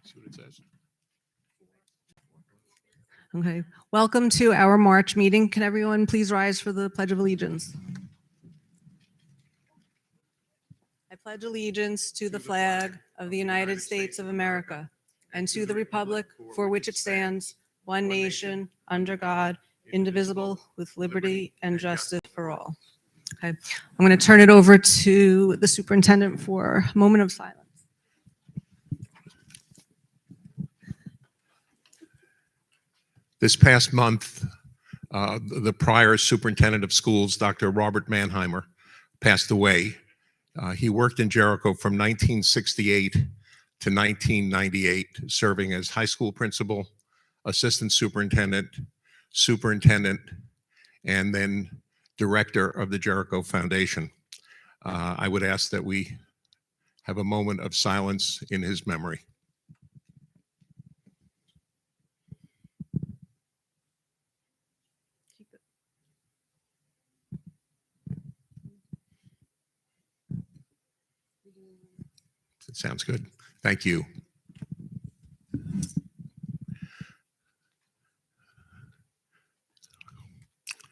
See what it says. Okay, welcome to our March meeting. Can everyone please rise for the Pledge of Allegiance? I pledge allegiance to the flag of the United States of America and to the republic for which it stands, one nation, under God, indivisible, with liberty and justice for all. Okay, I'm going to turn it over to the superintendent for a moment of silence. This past month, the prior superintendent of schools, Dr. Robert Mannheimer, passed away. He worked in Jericho from 1968 to 1998, serving as high school principal, assistant superintendent, and then director of the Jericho Foundation. I would ask that we have a moment of silence in his memory. It sounds good. Thank you.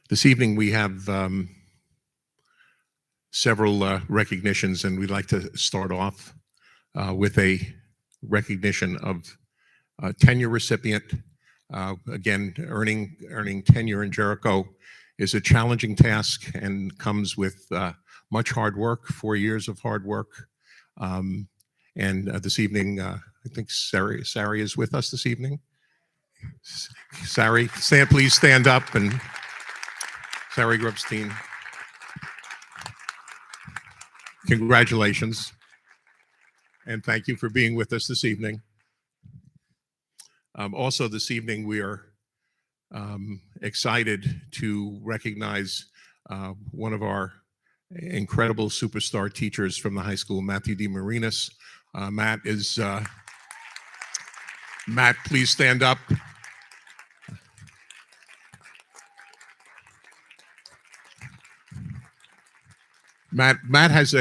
This evening we have several recognitions, and we'd like to start off with a recognition of a tenure recipient. Again, earning tenure in Jericho is a challenging task and comes with much hard work, 4 years of hard work. And this evening, I think Sari is with us this evening. Sari, please stand up. And Sari Grubstein, congratulations. And thank you for being with us this evening. Also this evening, we are excited to recognize one of our incredible superstar teachers from the high school, Matthew D. Marinas. Matt, please stand up. Matt has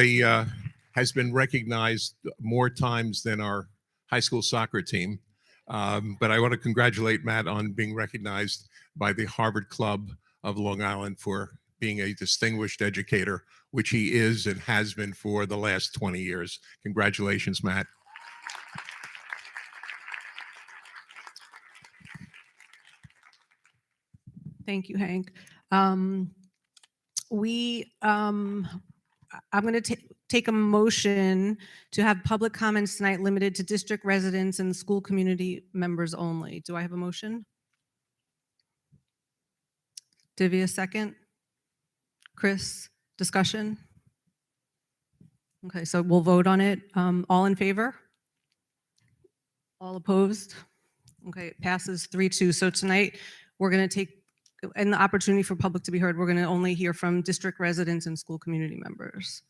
been recognized more times than our high school soccer team. But I want to congratulate Matt on being recognized by the Harvard Club of Long Island for being a distinguished educator, which he is and has been for the last 20 years. Congratulations, Matt. Thank you, Hank. I'm going to take a motion to have public comments tonight limited to district residents and school community members only. Do I have a motion? Divya, second. Chris, discussion? Okay, so we'll vote on it. All in favor? All opposed? Okay, it passes 3-2. So tonight we're going to take, and the opportunity for public to be heard, we're going to only hear from district residents and school community members.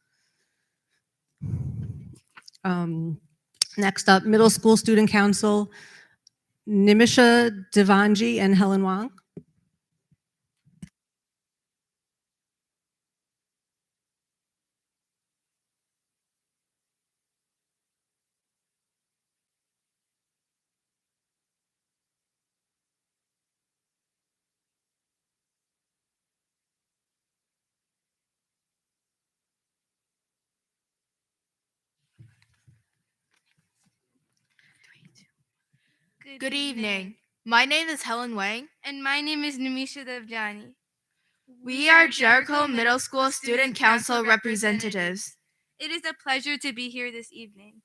Next up, Middle School Student Council, Nimisha Devanji and Helen Wang. Good evening. My name is Helen Wang. And my name is Nimisha Devjani. We are Jericho Middle School Student Council representatives. It is a pleasure to be here this evening.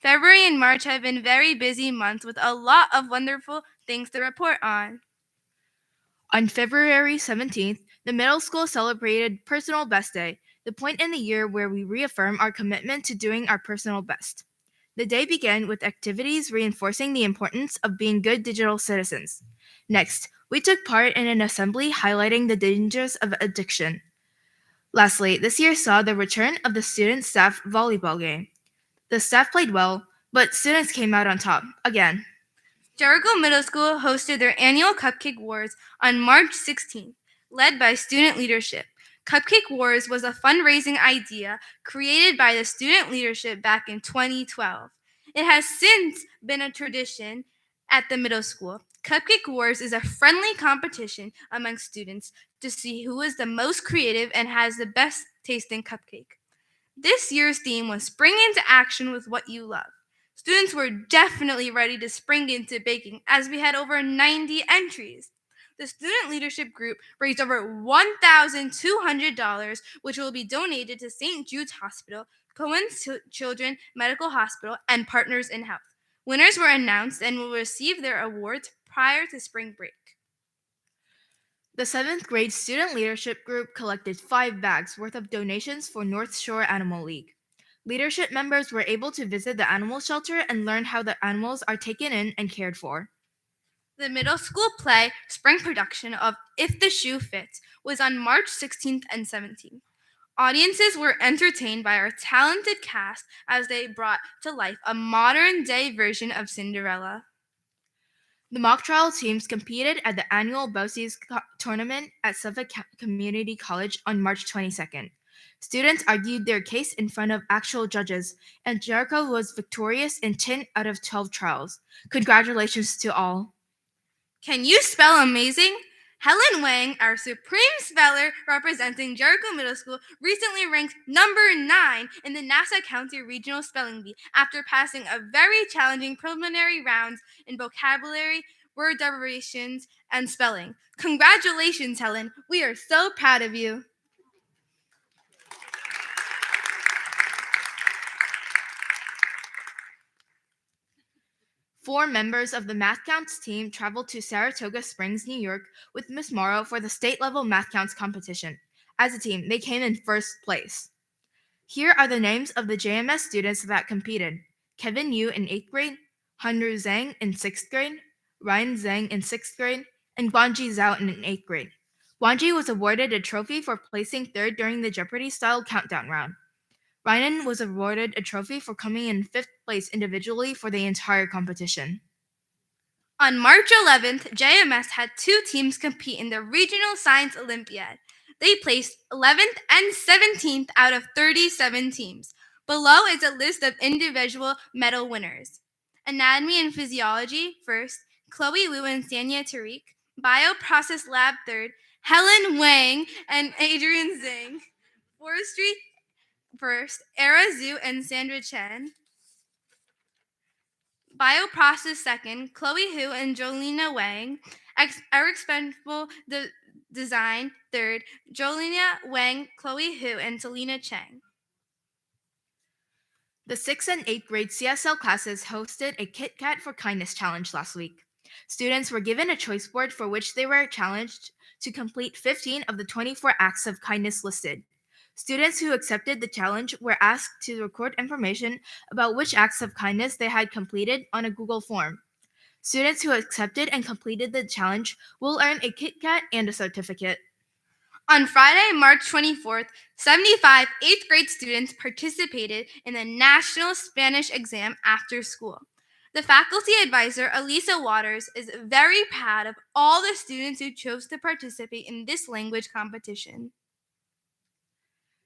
February and March have been very busy months with a lot of wonderful things to report on. On February 17th, the middle school celebrated Personal Best Day, the point in the year where we reaffirm our commitment to doing our personal best. The day began with activities reinforcing the importance of being good digital citizens. Next, we took part in an assembly highlighting the dangers of addiction. Lastly, this year saw the return of the student-staff volleyball game. The staff played well, but students came out on top, again. Jericho Middle School hosted their annual Cupcake Wars on March 16th, led by student leadership. Cupcake Wars was a fundraising idea created by the student leadership back in 2012. It has since been a tradition at the middle school. Cupcake Wars is a friendly competition among students to see who is the most creative and has the best tasting cupcake. This year's theme was Spring into Action with What You Love. Students were definitely ready to spring into baking as we had over 90 entries. The student leadership group raised over $1,200, which will be donated to St. Jude's Hospital, Cohen's Children Medical Hospital, and Partners in Health. Winners were announced and will receive their awards prior to spring break. The 7th grade student leadership group collected 5 bags worth of donations for North Shore Animal League. Leadership members were able to visit the animal shelter and learn how the animals are taken in and cared for. The middle school play spring production of If the Shoe Fits was on March 16th and 17th. Audiences were entertained by our talented cast as they brought to life a modern-day version of Cinderella. The mock trial teams competed at the annual BOCES tournament at Suffolk Community College on March 22nd. Students argued their case in front of actual judges, and Jericho was victorious in 10 out of 12 trials. Congratulations to all. Can you spell amazing? Helen Wang, our supreme speller representing Jericho Middle School, recently ranked number 9 in the Nassau County Regional Spelling Bee after passing a very challenging preliminary rounds in vocabulary, word derivations, and spelling. Congratulations, Helen. We are so proud of you. Four members of the Math Counts team traveled to Saratoga Springs, New York with Miss Morrow for the state-level Math Counts competition. As a team, they came in first place. Here are the names of the JMS students that competed. Kevin Yu in 8th grade, Hanru Zhang in 6th grade, Ryan Zhang in 6th grade, and Guanji Zhao in 8th grade. Guanji was awarded a trophy for placing 3rd during the Jeopardy-style countdown round. Ryan was awarded a trophy for coming in 5th place individually for the entire competition. On March 11th, JMS had 2 teams compete in the Regional Science Olympiad. They placed 11th and 17th out of 37 teams. Below is a list of individual medal winners. Anatomy and Physiology, 1st, Chloe Wu and Sanya Tariq. Bioprocess Lab, 3rd, Helen Wang and Adrian Zhang. Forestry, 1st, Era Zhu and Sandra Chen. Bioprocess, 2nd, Chloe Hu and Jolina Wang. Experimental Design, 3rd, Jolina Wang, Chloe Hu, and Selena Cheng. The 6th and 8th grade CSL classes hosted a Kit Kat for Kindness challenge last week. Students were given a choice board for which they were challenged to complete 15 of the 24 acts of kindness listed. Students who accepted the challenge were asked to record information about which acts of kindness they had completed on a Google form. Students who accepted and completed the challenge will earn a Kit Kat and a certificate. On Friday, March 24th, 75 8th grade students participated in the National Spanish exam after school. The faculty advisor, Elisa Waters, is very proud of all the students who chose to participate in this language competition.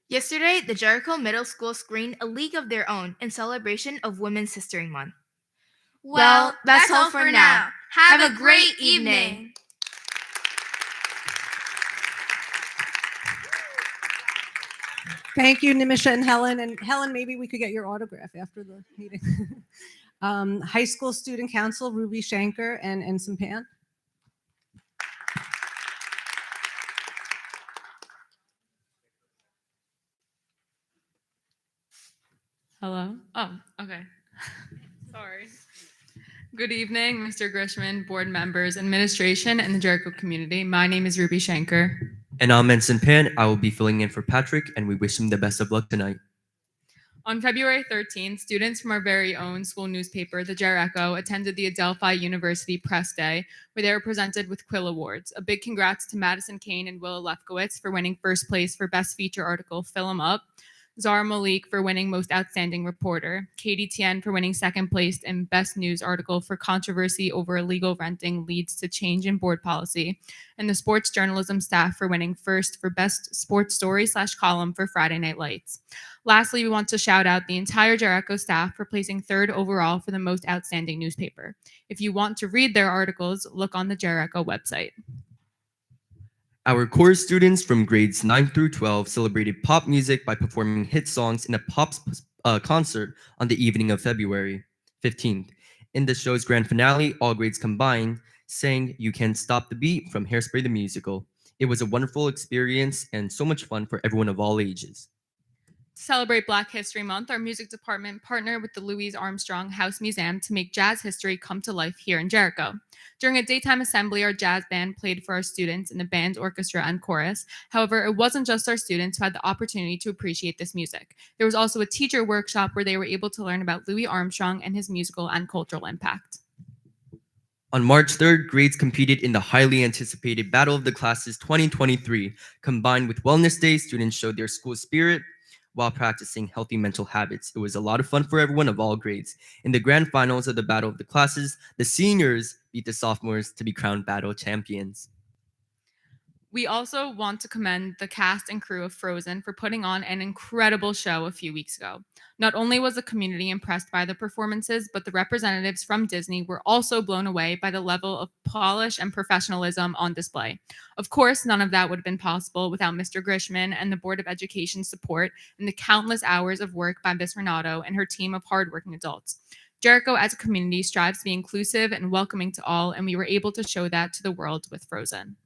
Yesterday, the Jericho Middle School screened A League of Their Own in celebration of Women's History Month. Well, that's all for now. Have a great evening. Thank you, Nimisha and Helen. And Helen, maybe we could get your autograph after the meeting. High School Student Council, Ruby Shanker and Ensign Pan. Hello? Oh, okay. Sorry. Good evening, Mr. Grishman, board members, administration, and the Jericho community. My name is Ruby Shanker. And I'm Ensign Pan. I will be filling in for Patrick, and we wish him the best of luck tonight. On February 13th, students from our very own school newspaper, the Jericho, attended the Adelphi University Press Day, where they were presented with Quill Awards. A big congrats to Madison Kane and Willa Lefkowitz for winning first place for Best Feature Article, Fill 'em Up. Zara Malik for winning Most Outstanding Reporter, Katie Tien for winning second place in Best News Article for controversy over illegal renting leads to change in board policy, and the sports journalism staff for winning first for Best Sports Story/column for Friday Night Lights. Lastly, we want to shout out the entire Jericho staff for placing third overall for the Most Outstanding Newspaper. If you want to read their articles, look on the Jericho website. Our core students from grades 9 through 12 celebrated pop music by performing hit songs in a pop concert on the evening of February 15th. In the show's grand finale, all grades combined sang You Can't Stop the Beat from Hairspray the Musical. It was a wonderful experience and so much fun for everyone of all ages. To celebrate Black History Month, our music department partnered with the Louise Armstrong House Museum to make jazz history come to life here in Jericho. During a daytime assembly, our jazz band played for our students in the band, orchestra, and chorus. However, it wasn't just our students who had the opportunity to appreciate this music. There was also a teacher workshop where they were able to learn about Louis Armstrong and his musical and cultural impact. On March 3rd, grades competed in the highly anticipated Battle of the Classes 2023. Combined with Wellness Day, students showed their school spirit while practicing healthy mental habits. It was a lot of fun for everyone of all grades. In the grand finals of the Battle of the Classes, the seniors beat the sophomores to be crowned battle champions. We also want to commend the cast and crew of Frozen for putting on an incredible show a few weeks ago. Not only was the community impressed by the performances, but the representatives from Disney were also blown away by the level of polish and professionalism on display. Of course, none of that would have been possible without Mr. Grishman and the Board of Education's support and the countless hours of work by Ms. Renato and her team of hardworking adults. Jericho as a community strives to be inclusive and welcoming to all, and we were able to show that to the world with Frozen.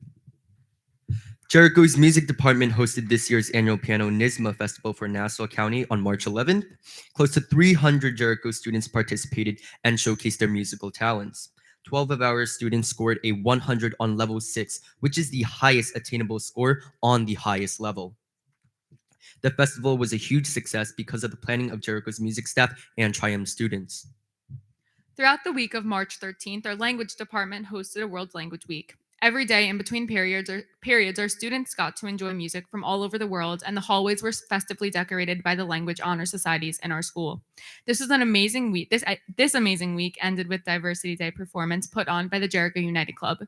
Jericho's music department hosted this year's annual Piano NYSMA Festival for Nassau County on March 11th. Close to 300 Jericho students participated and showcased their musical talents. 12 of our students scored a 100 on level 6, which is the highest attainable score on the highest level. The festival was a huge success because of the planning of Jericho's music staff and Triumph students. Throughout the week of March 13th, our language department hosted a World Language Week. Every day in between periods, our students got to enjoy music from all over the world, and the hallways were festively decorated by the language honor societies in our school. This was an amazing week. This amazing week ended with Diversity Day performance put on by the Jericho United Club.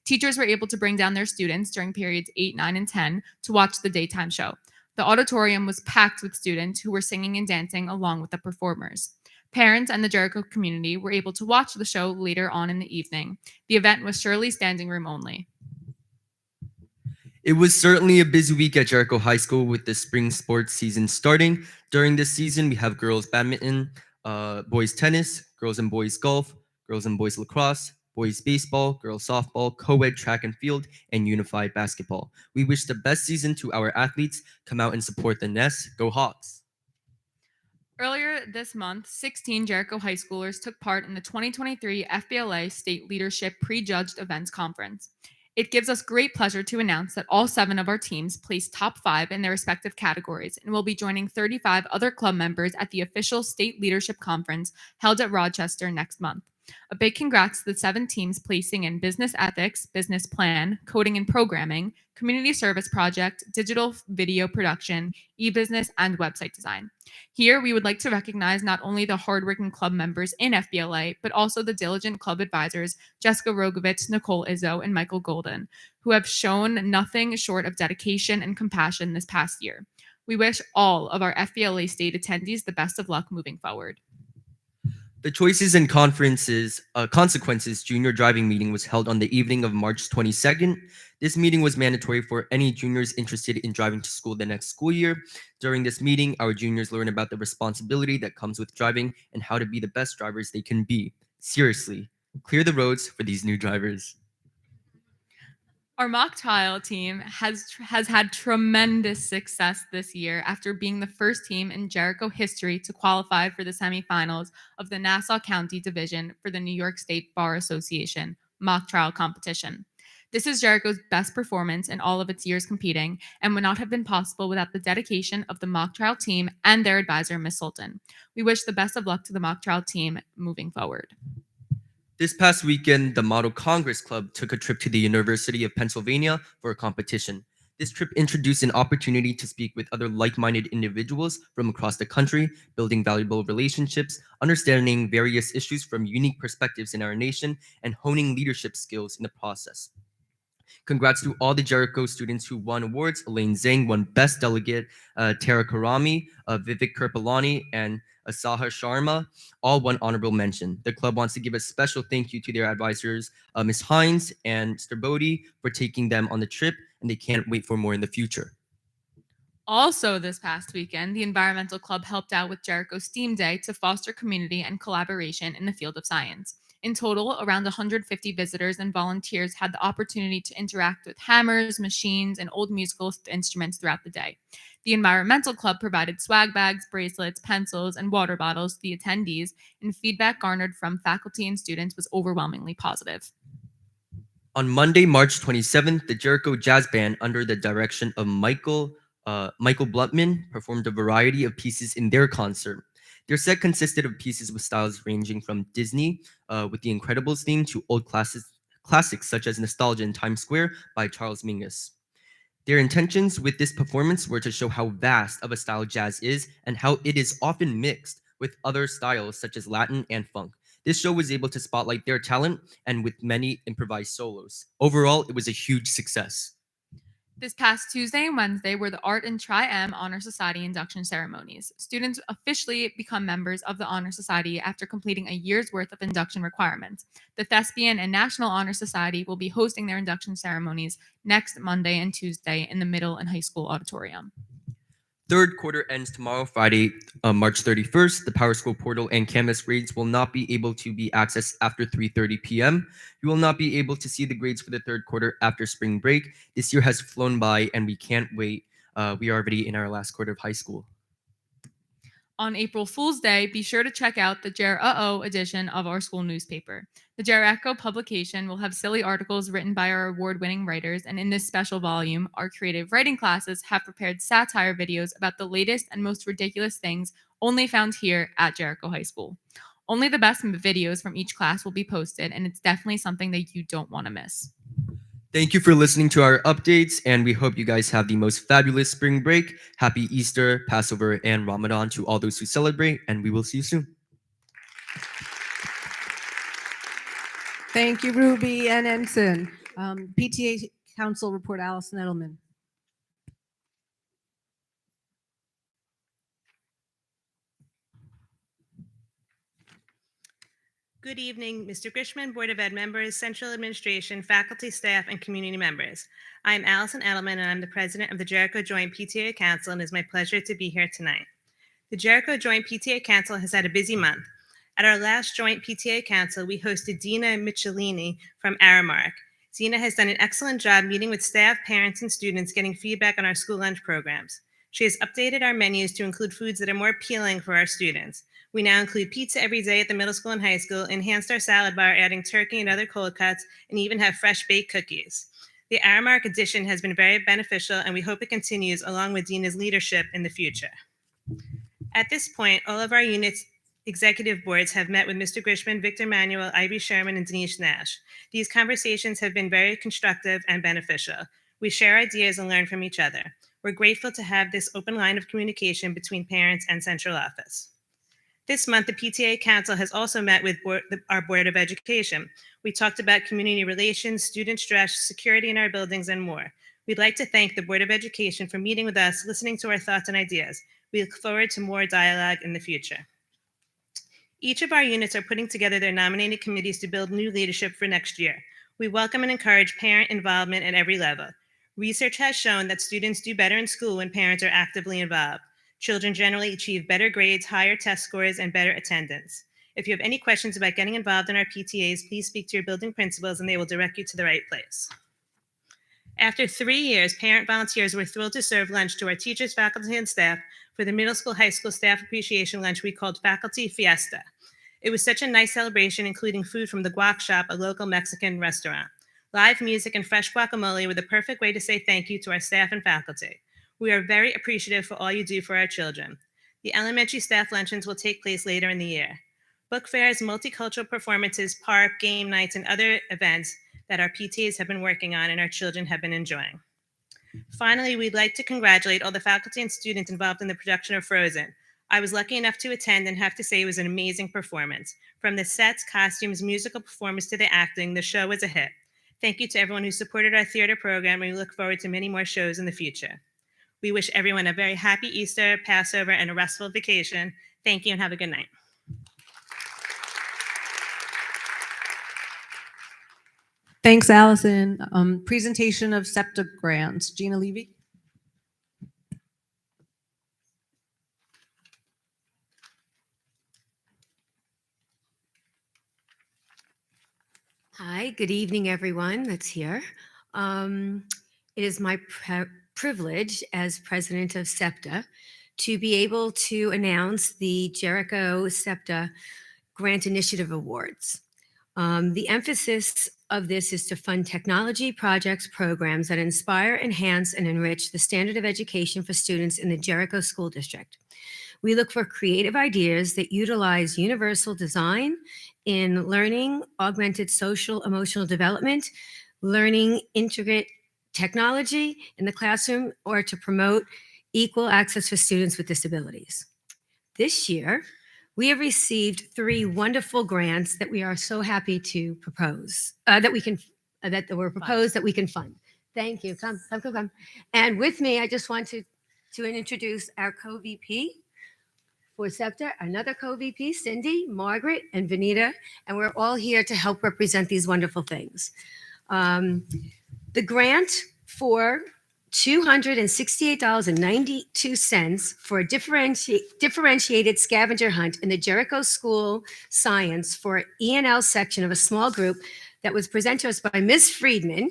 Teachers were able to bring down their students during periods 8, 9, and 10 to watch the daytime show. The auditorium was packed with students who were singing and dancing along with the performers. Parents and the Jericho community were able to watch the show later on in the evening. The event was surely standing room only. It was certainly a busy week at Jericho High School with the spring sports season starting. During this season, we have girls badminton, boys tennis, girls and boys golf, girls and boys lacrosse, boys baseball, girls softball, co-ed track and field, and unified basketball. We wish the best season to our athletes. Come out and support the Nest. Go Hawks! Earlier this month, 16 Jericho high schoolers took part in the 2023 FBLA State Leadership Prejudged Events Conference. It gives us great pleasure to announce that all 7 of our teams placed top 5 in their respective categories and will be joining 35 other club members at the official State Leadership Conference held at Rochester next month. A big congrats to the 7 teams placing in business ethics, business plan, coding and programming, community service project, digital video production, e-business, and website design. Here, we would like to recognize not only the hardworking club members in FBLA, but also the diligent club advisors, Jessica Rogovitz, Nicole Izzo, and Michael Golden, who have shown nothing short of dedication and compassion this past year. We wish all of our FBLA state attendees the best of luck moving forward. The Choices and Consequences Junior Driving Meeting was held on the evening of March 22nd. This meeting was mandatory for any juniors interested in driving to school the next school year. During this meeting, our juniors learned about the responsibility that comes with driving and how to be the best drivers they can be. Seriously, clear the roads for these new drivers. Our mock trial team has had tremendous success this year after being the first team in Jericho history to qualify for the semifinals of the Nassau County Division for the New York State Bar Association mock trial competition. This is Jericho's best performance in all of its years competing and would not have been possible without the dedication of the mock trial team and their advisor, Ms. Sultan. We wish the best of luck to the mock trial team moving forward. This past weekend, the Model Congress Club took a trip to the University of Pennsylvania for a competition. This trip introduced an opportunity to speak with other like-minded individuals from across the country, building valuable relationships, understanding various issues from unique perspectives in our nation, and honing leadership skills in the process. Congrats to all the Jericho students who won awards. Elaine Zhang won Best Delegate, Tara Karami, Vivek Kirpalani, and Asaha Sharma all won honorable mention. The club wants to give a special thank you to their advisors, Ms. Hines and Mr. Bodie, for taking them on the trip, and they can't wait for more in the future. Also, this past weekend, the Environmental Club helped out with Jericho STEAM Day to foster community and collaboration in the field of science. In total, around 150 visitors and volunteers had the opportunity to interact with hammers, machines, and old musical instruments throughout the day. The Environmental Club provided swag bags, bracelets, pencils, and water bottles to the attendees, and feedback garnered from faculty and students was overwhelmingly positive. On Monday, March 27th, the Jericho Jazz Band, under the direction of Michael Blutman, performed a variety of pieces in their concert. Their set consisted of pieces with styles ranging from Disney with the Incredibles theme to old classics such as Nostalgia in Times Square by Charles Mingus. Their intentions with this performance were to show how vast of a style jazz is and how it is often mixed with other styles such as Latin and funk. This show was able to spotlight their talent and with many improvised solos. Overall, it was a huge success. This past Tuesday and Wednesday were the Art and Tri-M Honor Society induction ceremonies. Students officially become members of the Honor Society after completing a year's worth of induction requirements. The Thespian and National Honor Society will be hosting their induction ceremonies next Monday and Tuesday in the middle and high school auditorium. Third quarter ends tomorrow, Friday, March 31st. The PowerSchool portal and Canvas grades will not be able to be accessed after 3:30 p.m. You will not be able to see the grades for the third quarter after spring break. This year has flown by and we can't wait. We are already in our last quarter of high school. On April Fool's Day, be sure to check out the Jer-Uh-Oh edition of our school newspaper. The Jer-Echo publication will have silly articles written by our award-winning writers, and in this special volume, our creative writing classes have prepared satire videos about the latest and most ridiculous things only found here at Jericho High School. Only the best videos from each class will be posted, and it's definitely something that you don't want to miss. Thank you for listening to our updates, and we hope you guys have the most fabulous spring break. Happy Easter, Passover, and Ramadan to all those who celebrate, and we will see you soon. Thank you, Ruby and Ensign. PTA Council Report, Allison Edelman. Good evening, Mr. Grishman, Board of Ed members, Central Administration, faculty, staff, and community members. I am Allison Edelman, and I'm the president of the Jericho Joint PTA Council, and it is my pleasure to be here tonight. The Jericho Joint PTA Council has had a busy month. At our last Joint PTA Council, we hosted Dina Michelini from Aramark. Dina has done an excellent job meeting with staff, parents, and students, getting feedback on our school lunch programs. She has updated our menus to include foods that are more appealing for our students. We now include pizza every day at the middle school and high school, enhanced our salad bar, adding turkey and other cold cuts, and even have fresh baked cookies. The Aramark addition has been very beneficial, and we hope it continues along with Dina's leadership in the future. At this point, all of our units' executive boards have met with Mr. Grishman, Victor Manuel, Ivy Sherman, and Denise Nash. These conversations have been very constructive and beneficial. We share ideas and learn from each other. We're grateful to have this open line of communication between parents and central office. This month, the PTA Council has also met with our Board of Education. We talked about community relations, student stress, security in our buildings, and more. We'd like to thank the Board of Education for meeting with us, listening to our thoughts and ideas. We look forward to more dialogue in the future. Each of our units are putting together their nominated committees to build new leadership for next year. We welcome and encourage parent involvement at every level. Research has shown that students do better in school when parents are actively involved. Children generally achieve better grades, higher test scores, and better attendance. If you have any questions about getting involved in our PTAs, please speak to your building principals and they will direct you to the right place. After 3 years, parent volunteers were thrilled to serve lunch to our teachers, faculty, and staff for the middle school, high school staff appreciation lunch we called Faculty Fiesta. It was such a nice celebration, including food from the Guac Shop, a local Mexican restaurant. Live music and fresh guacamole were the perfect way to say thank you to our staff and faculty. We are very appreciative for all you do for our children. The elementary staff luncheons will take place later in the year. Book fairs, multicultural performances, park, game nights, and other events that our PTAs have been working on and our children have been enjoying. Finally, we'd like to congratulate all the faculty and students involved in the production of Frozen. I was lucky enough to attend and have to say it was an amazing performance. From the sets, costumes, musical performance to the acting, the show was a hit. Thank you to everyone who supported our theater program, and we look forward to many more shows in the future. We wish everyone a very happy Easter, Passover, and a restful vacation. Thank you and have a good night. Thanks, Allison. Presentation of SEPTA grants. Gina Levy. Hi, good evening, everyone that's here. It is my privilege as president of SEPTA to be able to announce the Jericho SEPTA Grant Initiative Awards. The emphasis of this is to fund technology projects, programs that inspire, enhance, and enrich the standard of education for students in the Jericho School District. We look for creative ideas that utilize universal design in learning, augmented social emotional development, learning integrate technology in the classroom, or to promote equal access for students with disabilities. This year, we have received 3 wonderful grants that we are so happy to propose, that were proposed that we can fund. Thank you. Come. And with me, I just want to introduce our co-VP for SEPTA, another co-VP, Cindy, Margaret, and Vanita, and we're all here to help represent these wonderful things. The grant for $268.92 for a differentiated scavenger hunt in the Jericho School Science for E&L section of a small group that was presented to us by Ms. Friedman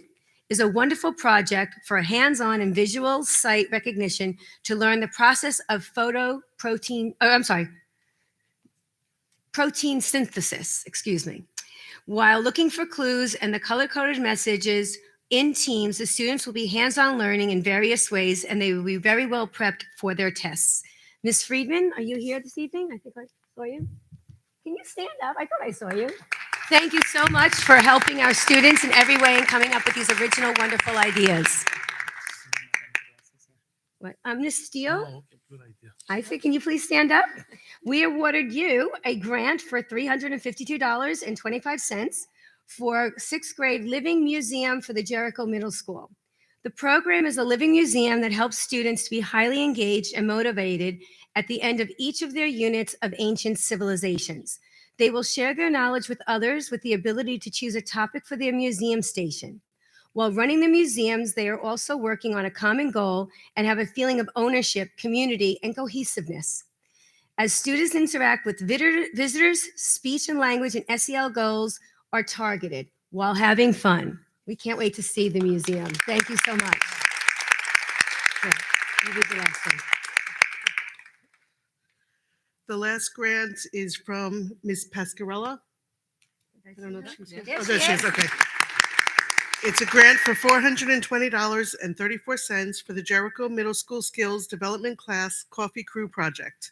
is a wonderful project for hands-on and visual sight recognition to learn the process of protein synthesis, While looking for clues and the color-coded messages in teams, the students will be hands-on learning in various ways, and they will be very well prepped for their tests. Ms. Friedman, are you here this evening? I think I saw you. Can you stand up? I thought I saw you. Thank you so much for helping our students in every way and coming up with these original, wonderful ideas. What? Ms. Steele? Oh, okay, good idea. I think, can you please stand up? We awarded you a grant for $352.25 for 6th grade Living Museum for the Jericho Middle School. The program is a living museum that helps students to be highly engaged and motivated at the end of each of their units of ancient civilizations. They will share their knowledge with others with the ability to choose a topic for their museum station. While running the museums, they are also working on a common goal and have a feeling of ownership, community, and cohesiveness. As students interact with visitors, speech and language and SEL goals are targeted while having fun. We can't wait to see the museum. Thank you so much. Yeah, you did the last one. The last grant is from Ms. Pascarella. I don't know if she's here. Oh, there she is, okay. It's a grant for $420.34 for the Jericho Middle School Skills Development Class Coffee Crew Project.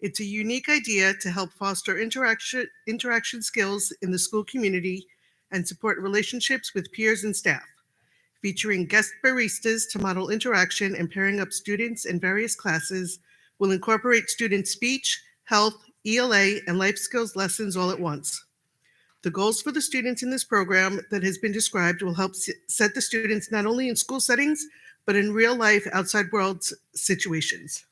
It's a unique idea to help foster interaction skills in the school community and support relationships with peers and staff, featuring guest baristas to model interaction and pairing up students in various classes will incorporate student speech, health, ELA, and life skills lessons all at once. The goals for the students in this program that has been described will help set the students not only in school settings, but in real life outside world situations.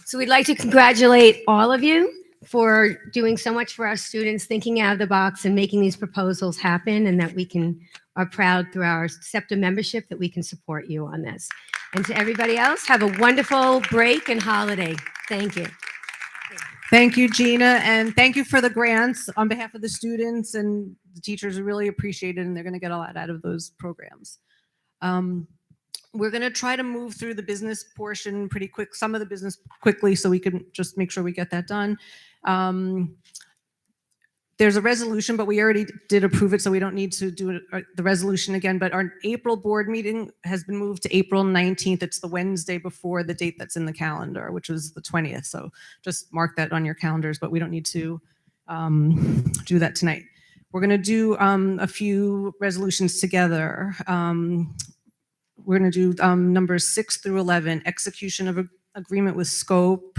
So we'd like to congratulate all of you for doing so much for our students, thinking out of the box and making these proposals happen, and that we are proud through our SEPTA membership that we can support you on this. And to everybody else, have a wonderful break and holiday. Thank you. Thank you, Gina, and thank you for the grants on behalf of the students and the teachers. We really appreciate it, and they're going to get a lot out of those programs. We're going to try to move through the business portion pretty quick, some of the business quickly, so we can just make sure we get that done. There's a resolution, but we already did approve it, so we don't need to do the resolution again. But our April board meeting has been moved to April 19th. It's the Wednesday before the date that's in the calendar, which was the 20th. So just mark that on your calendars, but we don't need to do that tonight. We're going to do a few resolutions together. We're going to do numbers 6 through 11, execution of agreement with scope.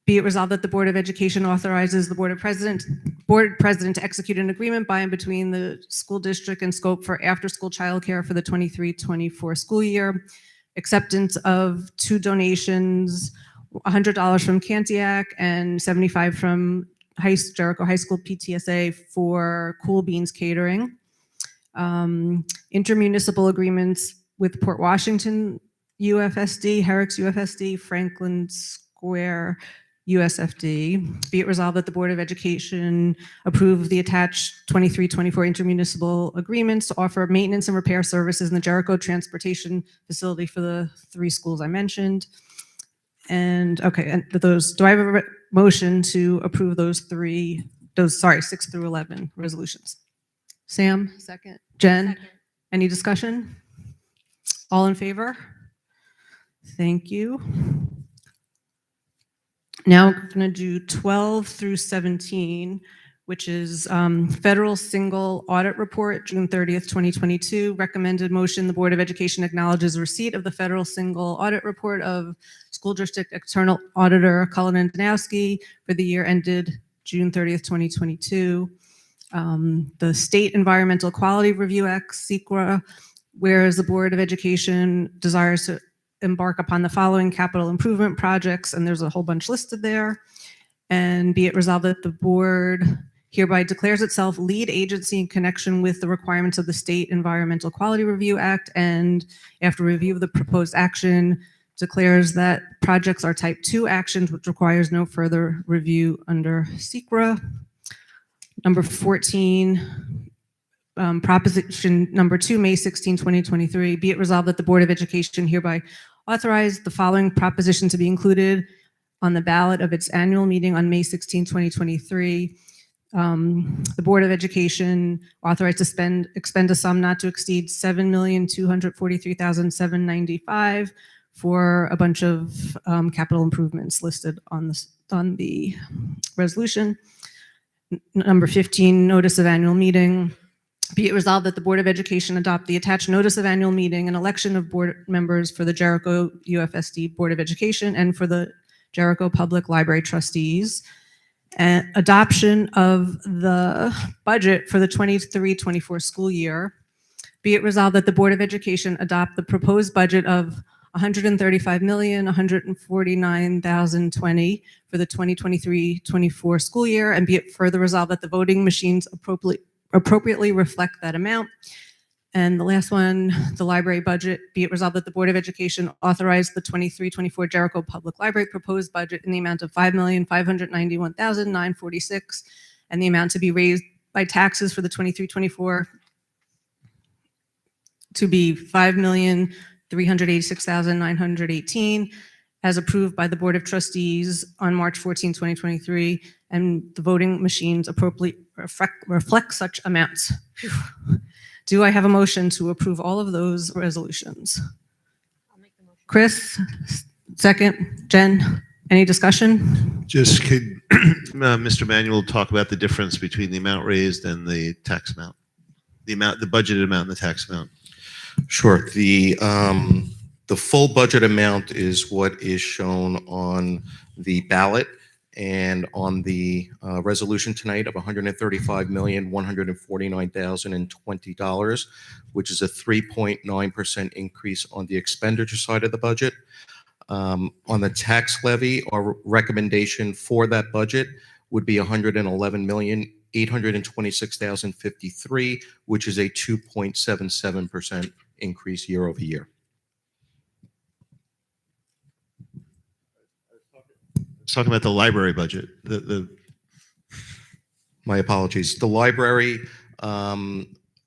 Be it resolved that the Board of Education authorizes the board president to execute an agreement by and between the school district and scope for after-school childcare for the 23-24 school year. Acceptance of 2 donations, $100 from Cantiac and $75 from Jericho High School PTSA for Cool Beans Catering. Intermunicipal agreements with Port Washington UFSD, Herrick's UFSD, Franklin Square USFD. Be it resolved that the Board of Education approve the attached 23-24 intermunicipal agreements to offer maintenance and repair services in the Jericho Transportation Facility for the 3 schools I mentioned. And okay, and those, do I have a motion to approve those 6 through 11 resolutions? Sam? Second. Jen? Second. Any discussion? All in favor? Thank you. Now we're going to do 12 through 17, which is Federal Single Audit Report, June 30th, 2022. Recommended motion, the Board of Education acknowledges receipt of the Federal Single Audit Report of School District External Auditor Cullen and Danowski for the year ended June 30th, 2022. The State Environmental Quality Review Act, SEQRA, whereas the Board of Education desires to embark upon the following capital improvement projects, and there's a whole bunch listed there. And be it resolved that the board hereby declares itself lead agency in connection with the requirements of the State Environmental Quality Review Act, and after review of the proposed action, declares that projects are type 2 actions, which requires no further review under SEQRA. Number 14, Proposition number 2, May 16, 2023, be it resolved that the Board of Education hereby authorize the following proposition to be included on the ballot of its annual meeting on May 16, 2023. The Board of Education authorized to expend a sum not to exceed $7,243,795 for a bunch of capital improvements listed on the resolution. Number 15, notice of annual meeting. Be it resolved that the Board of Education adopt the attached notice of annual meeting and election of board members for the Jericho UFSD Board of Education and for the Jericho Public Library trustees. And adoption of the budget for the 23-24 school year. Be it resolved that the Board of Education adopt the proposed budget of $135,149,020 for the 2023-24 school year, and be it further resolved that the voting machines appropriately reflect that amount. And the last one, the library budget, be it resolved that the Board of Education authorize the 23-24 Jericho Public Library proposed budget in the amount of $5,591,946, and the amount to be raised by taxes for the 23-24 to be $5,386,918, as approved by the Board of Trustees on March 14, 2023, and the voting machines appropriately reflect such amounts. Whew. Do I have a motion to approve all of those resolutions? I'll make the motion. Chris, second. Jen, any discussion? Just could Mr. Manuel talk about the difference between the amount raised and the tax amount? The budgeted amount and the tax amount. Sure. The full budget amount is what is shown on the ballot and on the resolution tonight of $135,149,020, which is a 3.9% increase on the expenditure side of the budget. On the tax levy, our recommendation for that budget would be $111,826,053, which is a 2.77% increase year over year. Talking about the library budget. My apologies. The library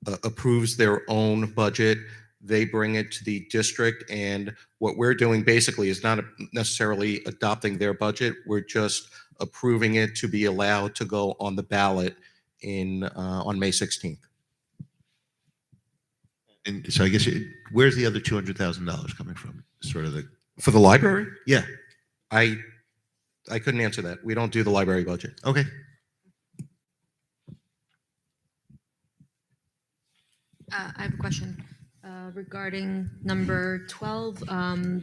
approves their own budget. They bring it to the district, and what we're doing basically is not necessarily adopting their budget. We're just approving it to be allowed to go on the ballot on May 16th. And so I guess where's the other $200,000 coming from? Sort of For the library? Yeah. I couldn't answer that. We don't do the library budget. Okay. I have a question regarding number 12,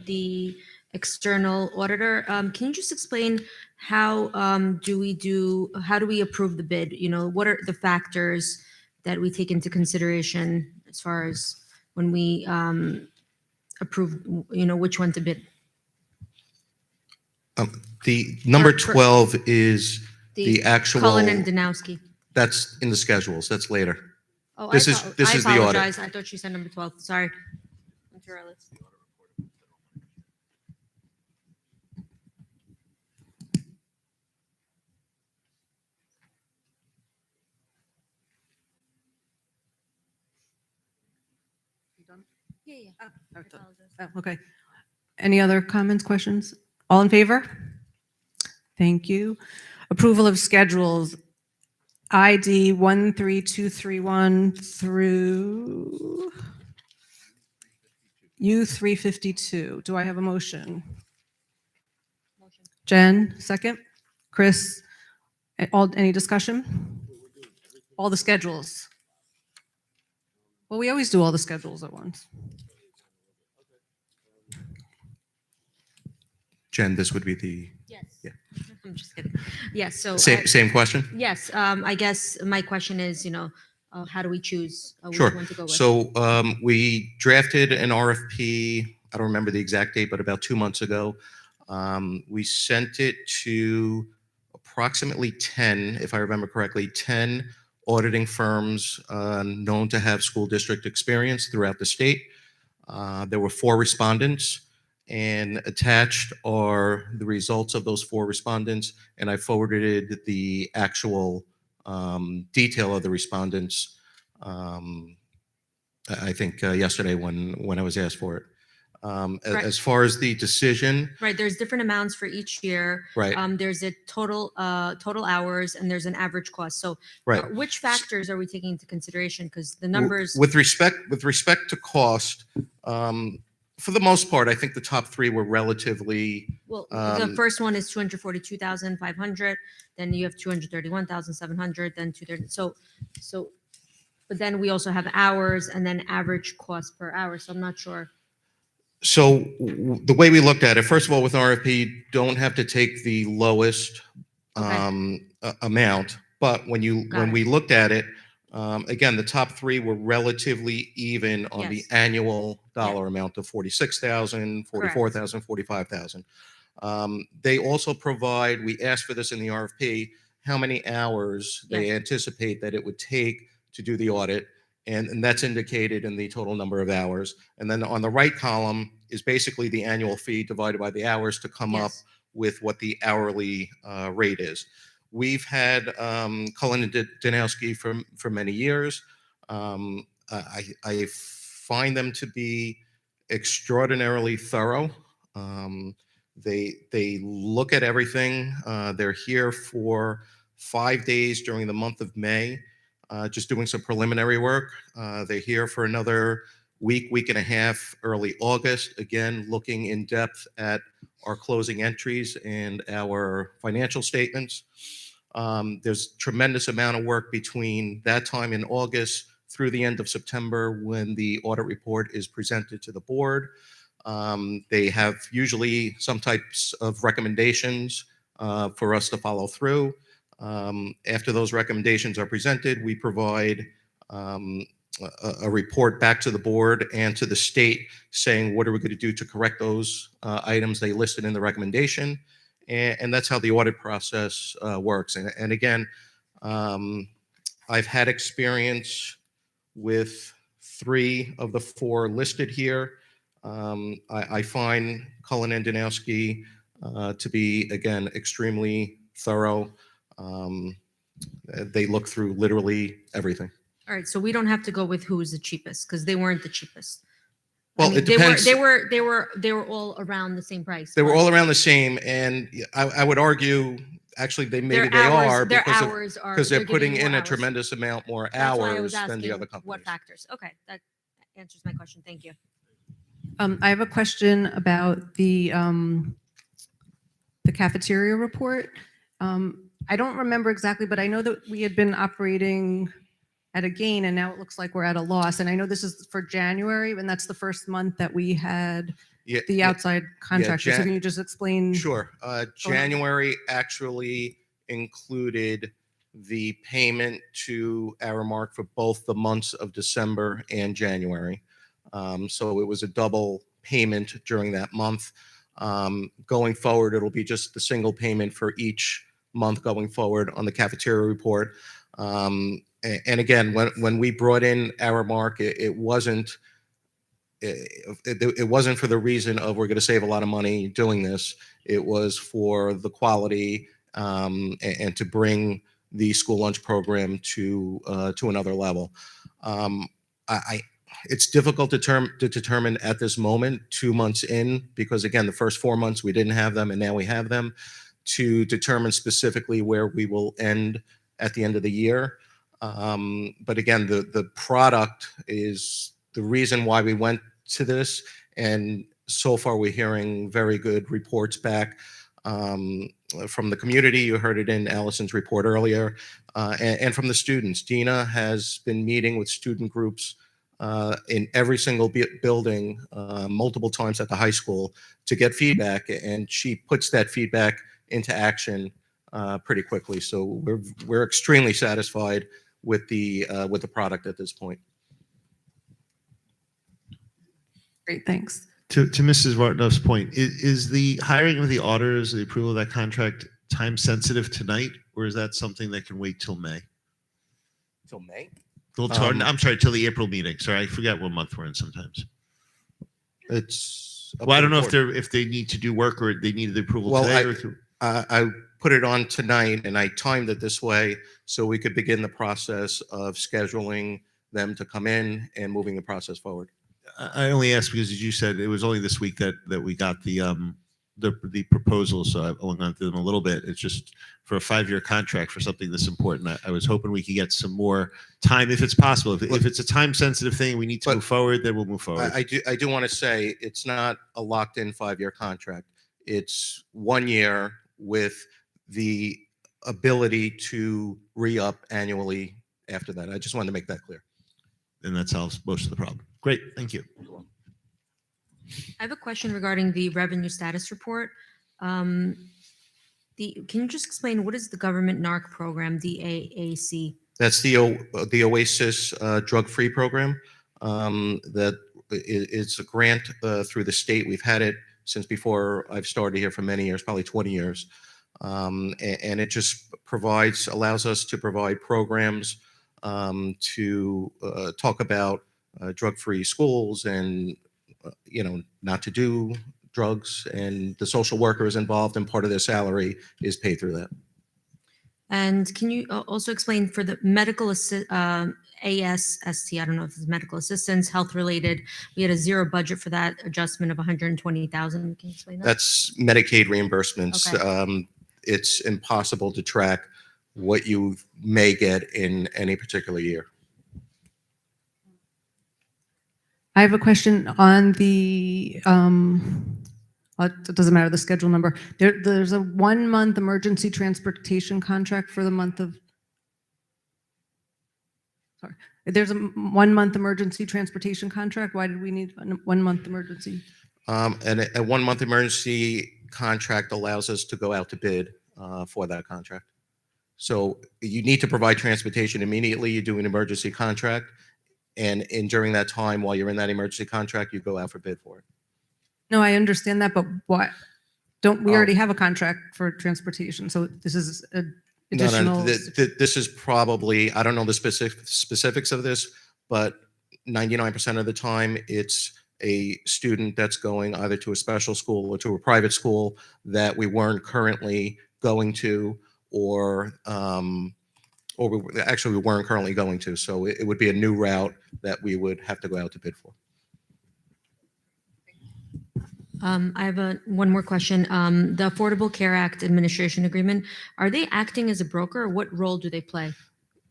the external auditor. Can you just explain how how do we approve the bid? You know, what are the factors that we take into consideration as far as when we approve, you know, which one to bid? The number For- 12 is the actual, Cullen and Danowski. that's in the schedules, that's later. Oh, This is the audit. apologize. I thought she said number 12. Sorry. I'm too early. Yeah. Oh, okay. Any other comments, questions? All in favor? Thank you. Approval of schedules ID 13231 through U352. Do I have a motion? Jen, second. Chris, any discussion? All the schedules. Well, we always do all the schedules at once. Jen, this would be the Yes. Yeah. I'm just kidding. Yes. So same question? yes. I guess my question is, you know, how do we choose which Sure. one to go with? So we drafted an RFP, I don't remember the exact date, but about 2 months ago. We sent it to approximately 10, if I remember correctly, 10 auditing firms known to have school district experience throughout the state. There were 4 respondents, and attached are the results of those 4 respondents, and I forwarded the actual detail of the respondents, I think yesterday when I was asked for it. Right. As far as the decision, Right. There's different amounts for each year. right, There's a total hours and there's an average cost. So right. which factors are we taking into consideration? Because the W- numbers. With respect to cost, for the most part, I think the top 3 were relatively, Well, the Um, first one is 242,500. Then you have 231,700. Then 230. So, but then we also have hours and then average cost per hour. So I'm not sure. so the way we looked at it, first of all, with RFP, don't have to take the lowest Okay. amount, but when Got it. we looked at it, again, the top 3 were relatively even on the Yes. annual dollar amount of 46,000, 44,000, 45,000. They also provide, we asked for this in the RFP, how many hours they Yes. anticipate that it would take to do the audit, and that's indicated in the total number of hours. And then on the right column is basically the annual fee divided by the hours to come up Yes. with what the hourly rate is. We've had Cullen and Danowski for many years. I find them to be extraordinarily thorough. They look at everything. They're here for 5 days during the month of May, just doing some preliminary work. They're here for another week and a half, early August, again, looking in depth at our closing entries and our financial statements. There's tremendous amount of work between that time in August through the end of September when the audit report is presented to the board. They have usually some types of recommendations for us to follow through. After those recommendations are presented, we provide a report back to the board and to the state saying, what are we going to do to correct those items they listed in the recommendation? And that's how the audit process works. And again, I've had experience with 3 of the 4 listed here. I find Cullen and Danowski to be, again, extremely thorough. They look through literally everything. All right. So we don't have to go with who is the cheapest because they weren't the cheapest. Well, it depends. They were all around the same price. They were plus all around the same, and I would argue, actually, maybe they are their because hours are because they're giving putting you in more a hours. tremendous amount more That's why I was hours than the asking other companies. what factors. Okay, that answers my question. Thank you. I have a question about the cafeteria report. I don't remember exactly, but I know that we had been operating at a gain, and now it looks like we're at a loss. And I know this is for January, and that's the first month that we had Yeah, the outside contractor. So Jan- can you just explain? Sure. January actually included the payment to Aramark for both the months of December and January. So it was a double payment during that month. Going forward, it'll be just the single payment for each month going forward on the cafeteria report. And again, when we brought in Aramark, it wasn't for the reason of we're going to save a lot of money doing this. It was for the quality and to bring the school lunch program to another level. It's difficult to determine at this moment, 2 months in, because again, the first 4 months we didn't have them, and now we have them, to determine specifically where we will end at the end of the year. But again, the product is the reason why we went to this, and so far we're hearing very good reports back from the community. You heard it in Allison's report earlier, and from the students. Dina has been meeting with student groups in every single building multiple times at the high school to get feedback, and she puts that feedback into action pretty quickly. So we're extremely satisfied with the product at this point. Great, thanks. To Mrs. Vartnoff's point, is the hiring of the auditors, the approval of that contract, time sensitive tonight, or is that something that can wait till May? Till May? I'm sorry, till the April meeting. Sorry, I forget what month we're in sometimes. It's Well, I don't know if they need to do work or they need the approval Well, today. I put it on tonight, and I timed it this way so we could begin the process of scheduling them to come in and moving the process forward. I only asked because, as you said, it was only this week that we got the proposal, so I've only gone through them a little bit. It's just for a 5-year contract for something this important. I was hoping we could get some more time, if it's possible. If it's a time-sensitive thing, we need to move forward, then we'll move forward. I do want to say it's not a locked-in 5-year contract. It's 1 year with the ability to re-up annually after that. I just wanted to make that clear. And that solves most of the problem. Great, thank you. I have a question regarding the revenue status report. Can you just explain what is the government NARC program, the AAC? That's the Oasis drug-free program. It's a grant through the state. We've had it since before I've started here for many years, probably 20 years. And it just allows us to provide programs to talk about drug-free schools and, not to do drugs, and the social worker is involved, and part of their salary is paid through that. And can you also explain for the medical ASST, I don't know if it's medical assistance, health related, we had a zero budget for that adjustment of 120,000. Can you explain that? That's Medicaid reimbursements. Okay. It's impossible to track what you may get in any particular year. I have a question on the, it doesn't matter, the schedule number. There's a 1-month emergency transportation contract for the month of, sorry, there's a 1-month emergency transportation contract. Why did we need a 1-month emergency? And a 1-month emergency contract allows us to go out to bid for that contract. So you need to provide transportation immediately. You do an emergency contract, and during that time, while you're in that emergency contract, you go out for bid for it. No, I understand that, but why? We already have a contract for transportation, so this is an additional. No, this is probably, I don't know the specifics of this, but 99% of the time, it's a student that's going either to a special school or to a private school that we weren't currently going to, or we weren't currently going to. So it would be a new route that we would have to go out to bid for. I have one more question. The Affordable Care Act Administration Agreement, are they acting as a broker, or what role do they play?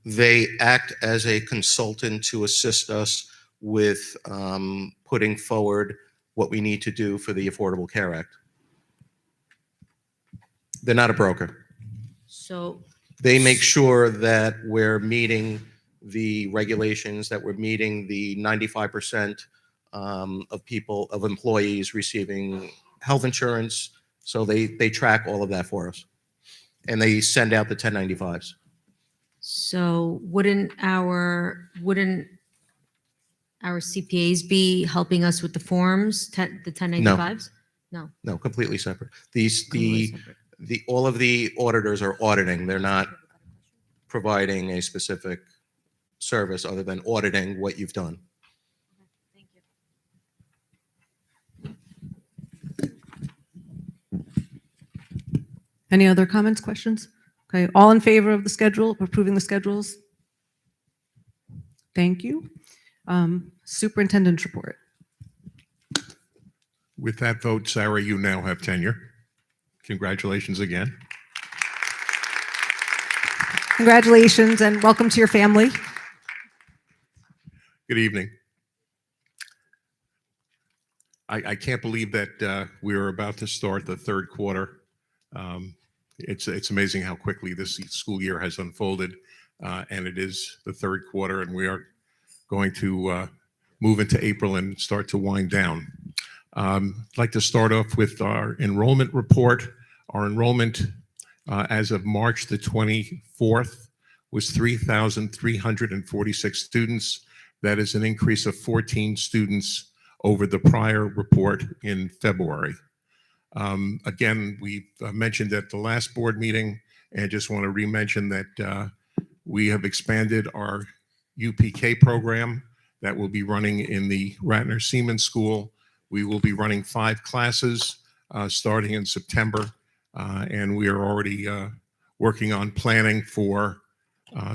They act as a consultant to assist us with putting forward what we need to do for the Affordable Care Act. They're not a broker. So They make sure that we're meeting the regulations, that we're meeting the 95% of employees receiving health insurance. So they track all of that for us, and they send out the 1095s. So wouldn't our CPAs be helping us with the forms, the 1095s? No. No, completely separate. These Completely separate. all of the auditors are auditing. They're not providing a specific service other than auditing what you've done. Any other comments, questions? Okay, all in favor of the schedule, approving the schedules? Thank you. Superintendent's report. With that vote, Sarah, you now have tenure. Congratulations again. Congratulations and welcome to your family. Good evening. I can't believe that we are about to start the third quarter. It's amazing how quickly this school year has unfolded, and it is the third quarter, and we are going to move into April and start to wind down. I'd like to start off with our enrollment report. Our enrollment as of March the 24th was 3,346 students. That is an increase of 14 students over the prior report in February. Again, we mentioned at the last board meeting, and just want to re-mention that we have expanded our UPK program that will be running in the Ratner Seaman School. We will be running 5 classes starting in September, and we are already working on planning for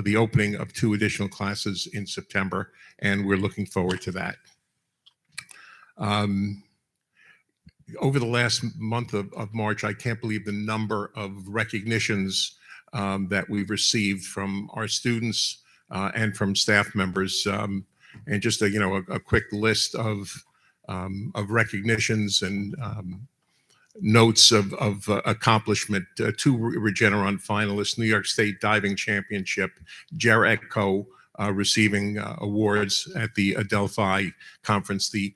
the opening of 2 additional classes in September, and we're looking forward to that. Over the last month of March, I can't believe the number of recognitions that we've received from our students and from staff members. And just a quick list of recognitions and notes of accomplishment. 2 Regeneron finalists, New York State Diving Championship, Jericho receiving awards at the Adelphi Conference. The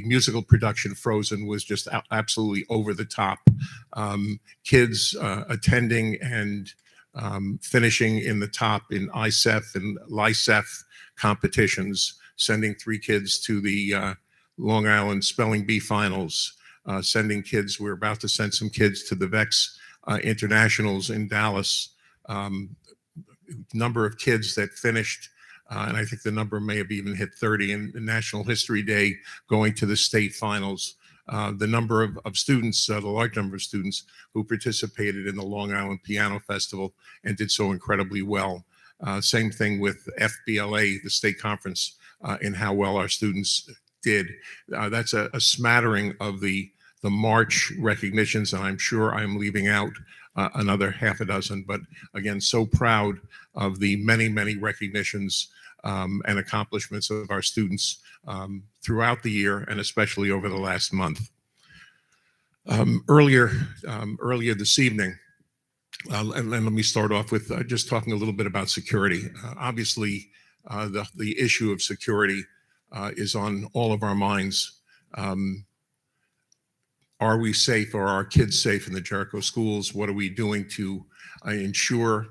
musical production Frozen was just absolutely over the top. Kids attending and finishing in the top in ISEF and LISEF competitions, sending 3 kids to the Long Island Spelling Bee finals, sending kids, we're about to send some kids to the VEX internationals in Dallas. Number of kids that finished, and I think the number may have even hit 30 in National History Day, going to the state finals. The number of students, the large number of students who participated in the Long Island Piano Festival and did so incredibly well. Same thing with FBLA, the state conference, in how well our students did. That's a smattering of the March recognitions, and I'm sure I'm leaving out another half a dozen, but again, so proud of the many, many recognitions and accomplishments of our students throughout the year, and especially over the last month. Earlier this evening, and let me start off with just talking a little bit about security. Obviously, the issue of security is on all of our minds. Are we safe? Are our kids safe in the Jericho schools? What are we doing to ensure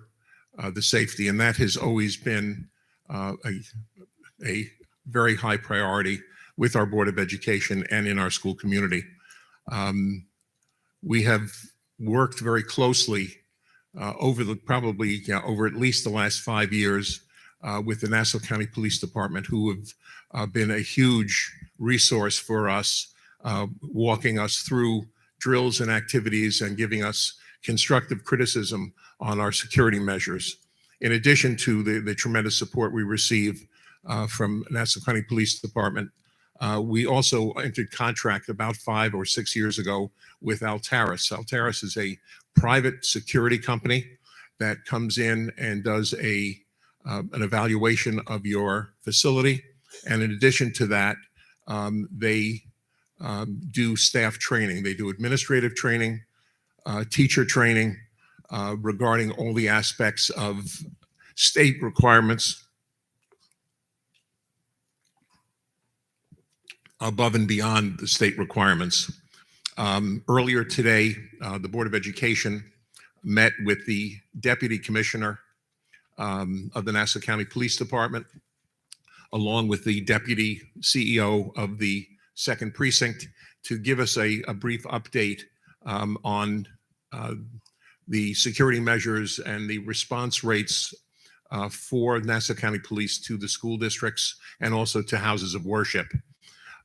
the safety? And that has always been a very high priority with our Board of Education and in our school community. We have worked very closely over at least the last 5 years with the Nassau County Police Department, who have been a huge resource for us, walking us through drills and activities and giving us constructive criticism on our security measures. In addition to the tremendous support we receive from Nassau County Police Department, we also entered contract about 5 or 6 years ago with Altaris. Altaris is a private security company that comes in and does an evaluation of your facility. And in addition to that, they do staff training. They do administrative training, teacher training regarding all the aspects of state requirements above and beyond the state requirements. Earlier today, the Board of Education met with the Deputy Commissioner of the Nassau County Police Department, along with the Deputy CEO of the Second Precinct, to give us a brief update on the security measures and the response rates for Nassau County Police to the school districts and also to houses of worship.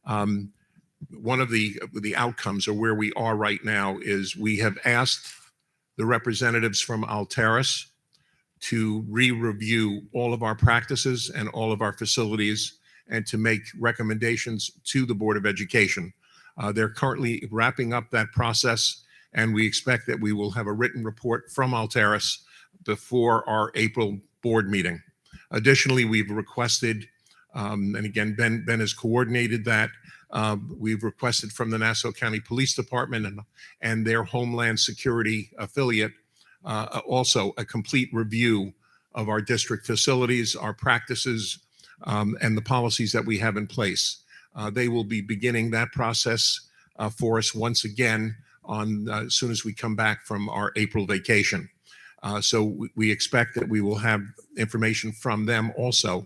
One of the outcomes, or where we are right now, is we have asked the representatives from Alteris to re-review all of our practices and all of our facilities and to make recommendations to the Board of Education. They're currently wrapping up that process, and we expect that we will have a written report from Alteris before our April board meeting. Additionally, we've requested, and again, Ben has coordinated that, we've requested from the Nassau County Police Department and their Homeland Security affiliate also a complete review of our district facilities, our practices, and the policies that we have in place. They will be beginning that process for us once again as soon as we come back from our April vacation. So we expect that we will have information from them also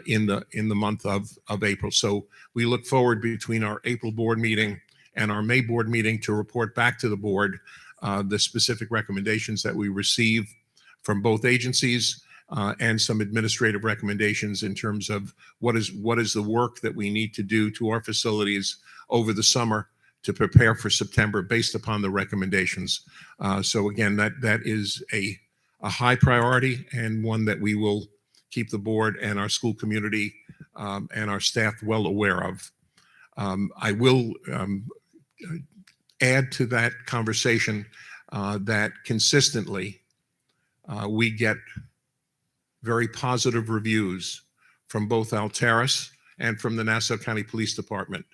in the month of April. So we look forward, between our April board meeting and our May board meeting, to report back to the board the specific recommendations that we receive from both agencies, and some administrative recommendations in terms of what is the work that we need to do to our facilities over the summer to prepare for September based upon the recommendations. So again, that is a high priority, and one that we will keep the board and our school community and our staff well aware of. I will add to that conversation that consistently we get very positive reviews from both Alteris and from the Nassau County Police Department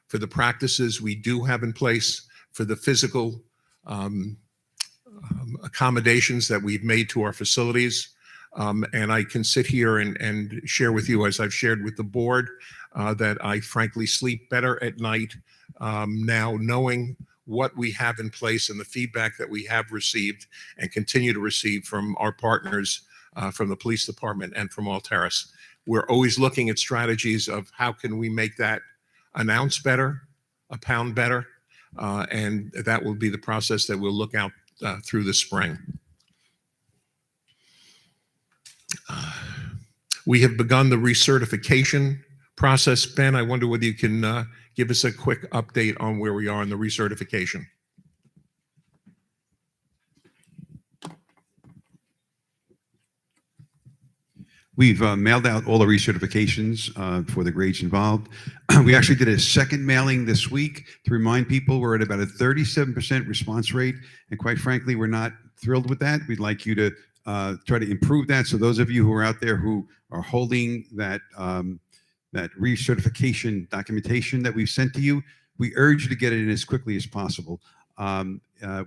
for the practices we do have in place, for the physical accommodations that we've made to our facilities. And I can sit here and share with you, as I've shared with the board, that I frankly sleep better at night now, knowing what we have in place and the feedback that we have received and continue to receive from our partners, from the police department and from Alteris. We're always looking at strategies of how can we make that an ounce better, a pound better, and that will be the process that we'll look out through the spring. We have begun the recertification process. Ben, I wonder whether you can give us a quick update on where we are in the recertification. We've mailed out all the recertifications for the grades involved. We actually did a second mailing this week to remind people we're at about a 37% response rate. And quite frankly, we're not thrilled with that. We'd like you to try to improve that. So those of you who are out there who are holding that recertification documentation that we've sent to you, we urge you to get it in as quickly as possible.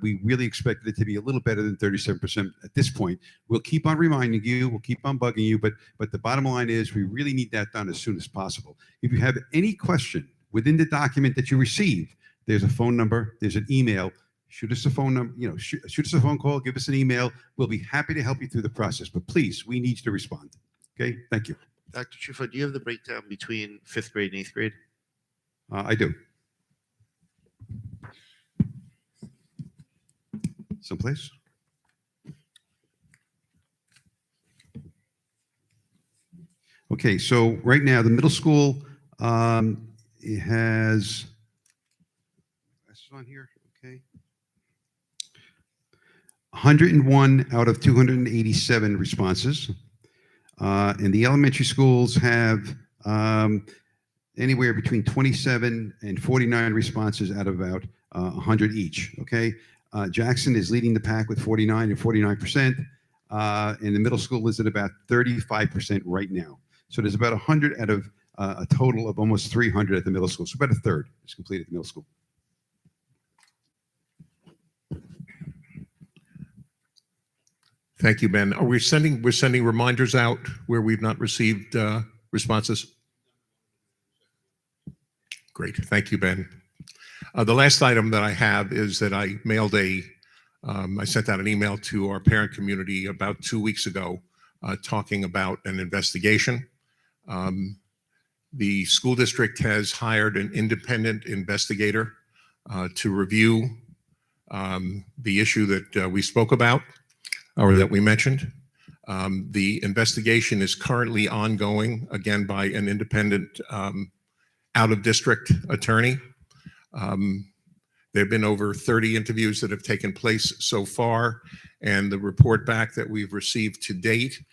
We really expected it to be a little better than 37% at this point. We'll keep on reminding you, we'll keep on bugging you, but the bottom line is we really need that done as soon as possible. If you have any question within the document that you received, there's a phone number, there's an email. Shoot us a phone number, shoot us a phone call, give us an email. We'll be happy to help you through the process, but please, we need you to respond. Okay, thank you. Dr. Chufa, do you have the breakdown between 5th grade and 8th grade? I do. Someplace? Okay, so right now the middle school it has, this is on here, okay. 101 out of 287 responses. And the elementary schools have anywhere between 27 and 49 responses out of about 100 each, okay? Jackson is leading the pack with 49 and 49%, and the middle school is at about 35% right now. So there's about 100 out of a total of almost 300 at the middle school. So about a third is complete at the middle school. Thank you, Ben. We're sending reminders out where we've not received responses? Great. Thank you, Ben. The last item that I have is that I mailed I sent out an email to our parent community about 2 weeks ago talking about an investigation. The school district has hired an independent investigator to review the issue that we spoke about or that we mentioned. The investigation is currently ongoing, again, by an independent out-of-district attorney. There have been over 30 interviews that have taken place so far, and the report back that we've received to date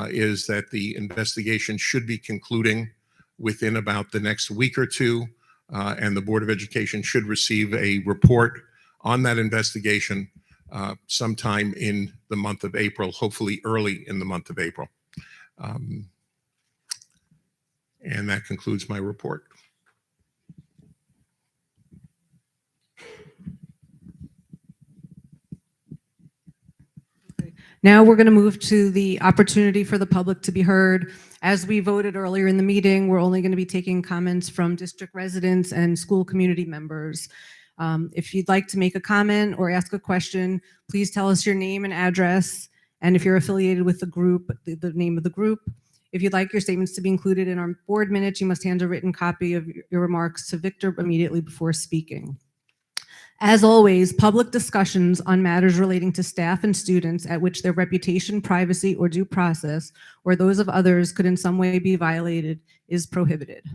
is that the investigation should be concluding within about the next week or two, and the Board of Education should receive a report on that investigation sometime in the month of April, hopefully early in the month of April. And that concludes my report. Now we're going to move to the opportunity for the public to be heard. As we voted earlier in the meeting, we're only going to be taking comments from district residents and school community members. If you'd like to make a comment or ask a question, please tell us your name and address, and if you're affiliated with the group, the name of the group. If you'd like your statements to be included in our board minutes, you must hand a written copy of your remarks to Victor immediately before speaking. As always, public discussions on matters relating to staff and students at which their reputation, privacy, or due process, or those of others could in some way be violated, is prohibited.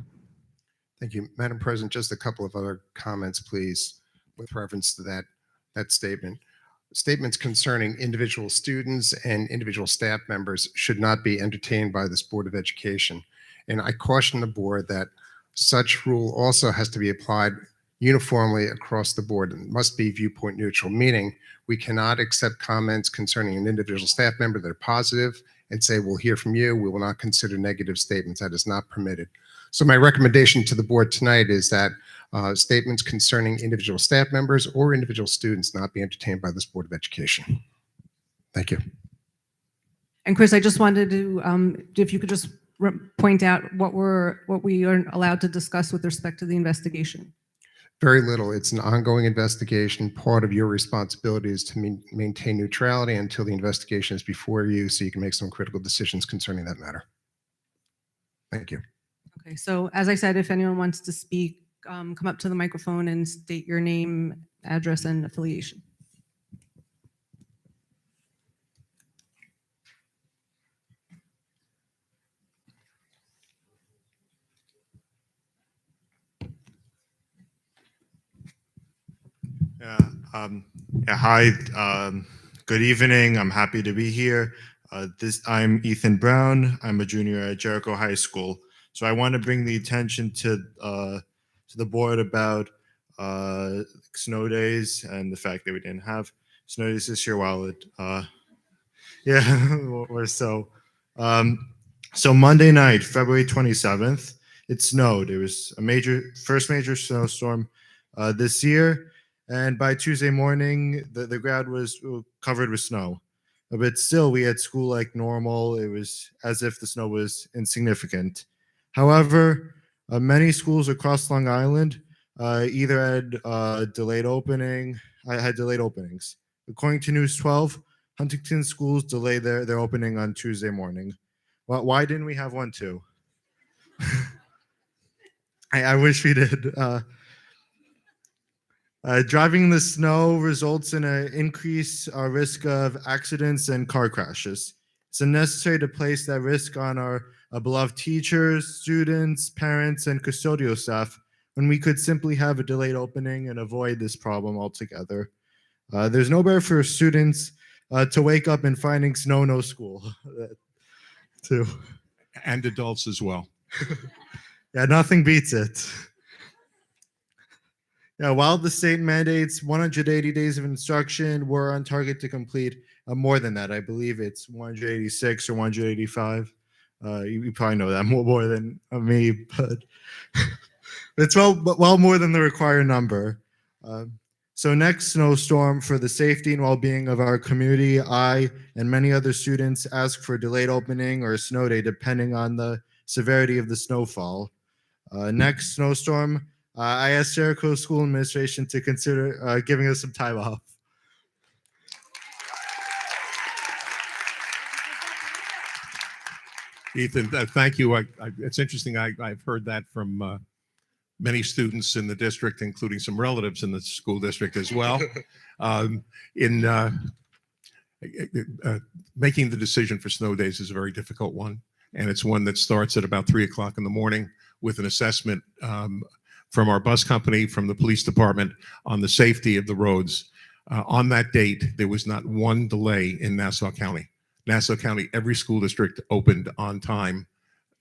Thank you. Madam President, just a couple of other comments, please, with reference to that statement. Statements concerning individual students and individual staff members should not be entertained by this Board of Education. And I caution the board that such rule also has to be applied uniformly across the board and must be viewpoint neutral, meaning we cannot accept comments concerning an individual staff member that are positive and say, we'll hear from you. We will not consider negative statements. That is not permitted. So my recommendation to the board tonight is that statements concerning individual staff members or individual students not be entertained by this Board of Education. Thank you. And Chris, I just wanted to, if you could just point out what we are allowed to discuss with respect to the investigation. Very little. It's an ongoing investigation. Part of your responsibility is to maintain neutrality until the investigation is before you, so you can make some critical decisions concerning that matter. Thank you. Okay, so as I said, if anyone wants to speak, come up to the microphone and state your name, address, and affiliation. Hi. Good evening. I'm happy to be here. I'm Ethan Brown. I'm a junior at Jericho High School. So I want to bring the attention to the board about snow days and the fact that we didn't have snow days this year. While it, or so. So Monday night, February 27th, it snowed. It was a first major snowstorm this year. And by Tuesday morning, the ground was covered with snow. But still, we had school like normal. It was as if the snow was insignificant. However, many schools across Long Island either had delayed openings. According to News 12, Huntington schools delayed their opening on Tuesday morning. Well, why didn't we have one too? I wish we did. Driving in the snow results in an increased risk of accidents and car crashes. It's unnecessary to place that risk on our beloved teachers, students, parents, and custodial staff when we could simply have a delayed opening and avoid this problem altogether. There's no better for students to wake up and finding snow, no school. Too. And adults as well. Yeah, nothing beats it. Yeah, while the state mandates 180 days of instruction, we're on target to complete more than that. I believe it's 186 or 185. You probably know that more than me, but it's well more than the required number. So next snowstorm, for the safety and well-being of our community, I and many other students ask for a delayed opening or a snow day, depending on the severity of the snowfall. Next snowstorm, I asked Jericho School Administration to consider giving us some time off. Ethan, thank you. It's interesting. I've heard that from many students in the district, including some relatives in the school district as well. In making the decision for snow days is a very difficult one, and it's one that starts at about 3 o'clock in the morning with an assessment from our bus company, from the police department on the safety of the roads. On that date, there was not one delay in Nassau County. Nassau County, every school district opened on time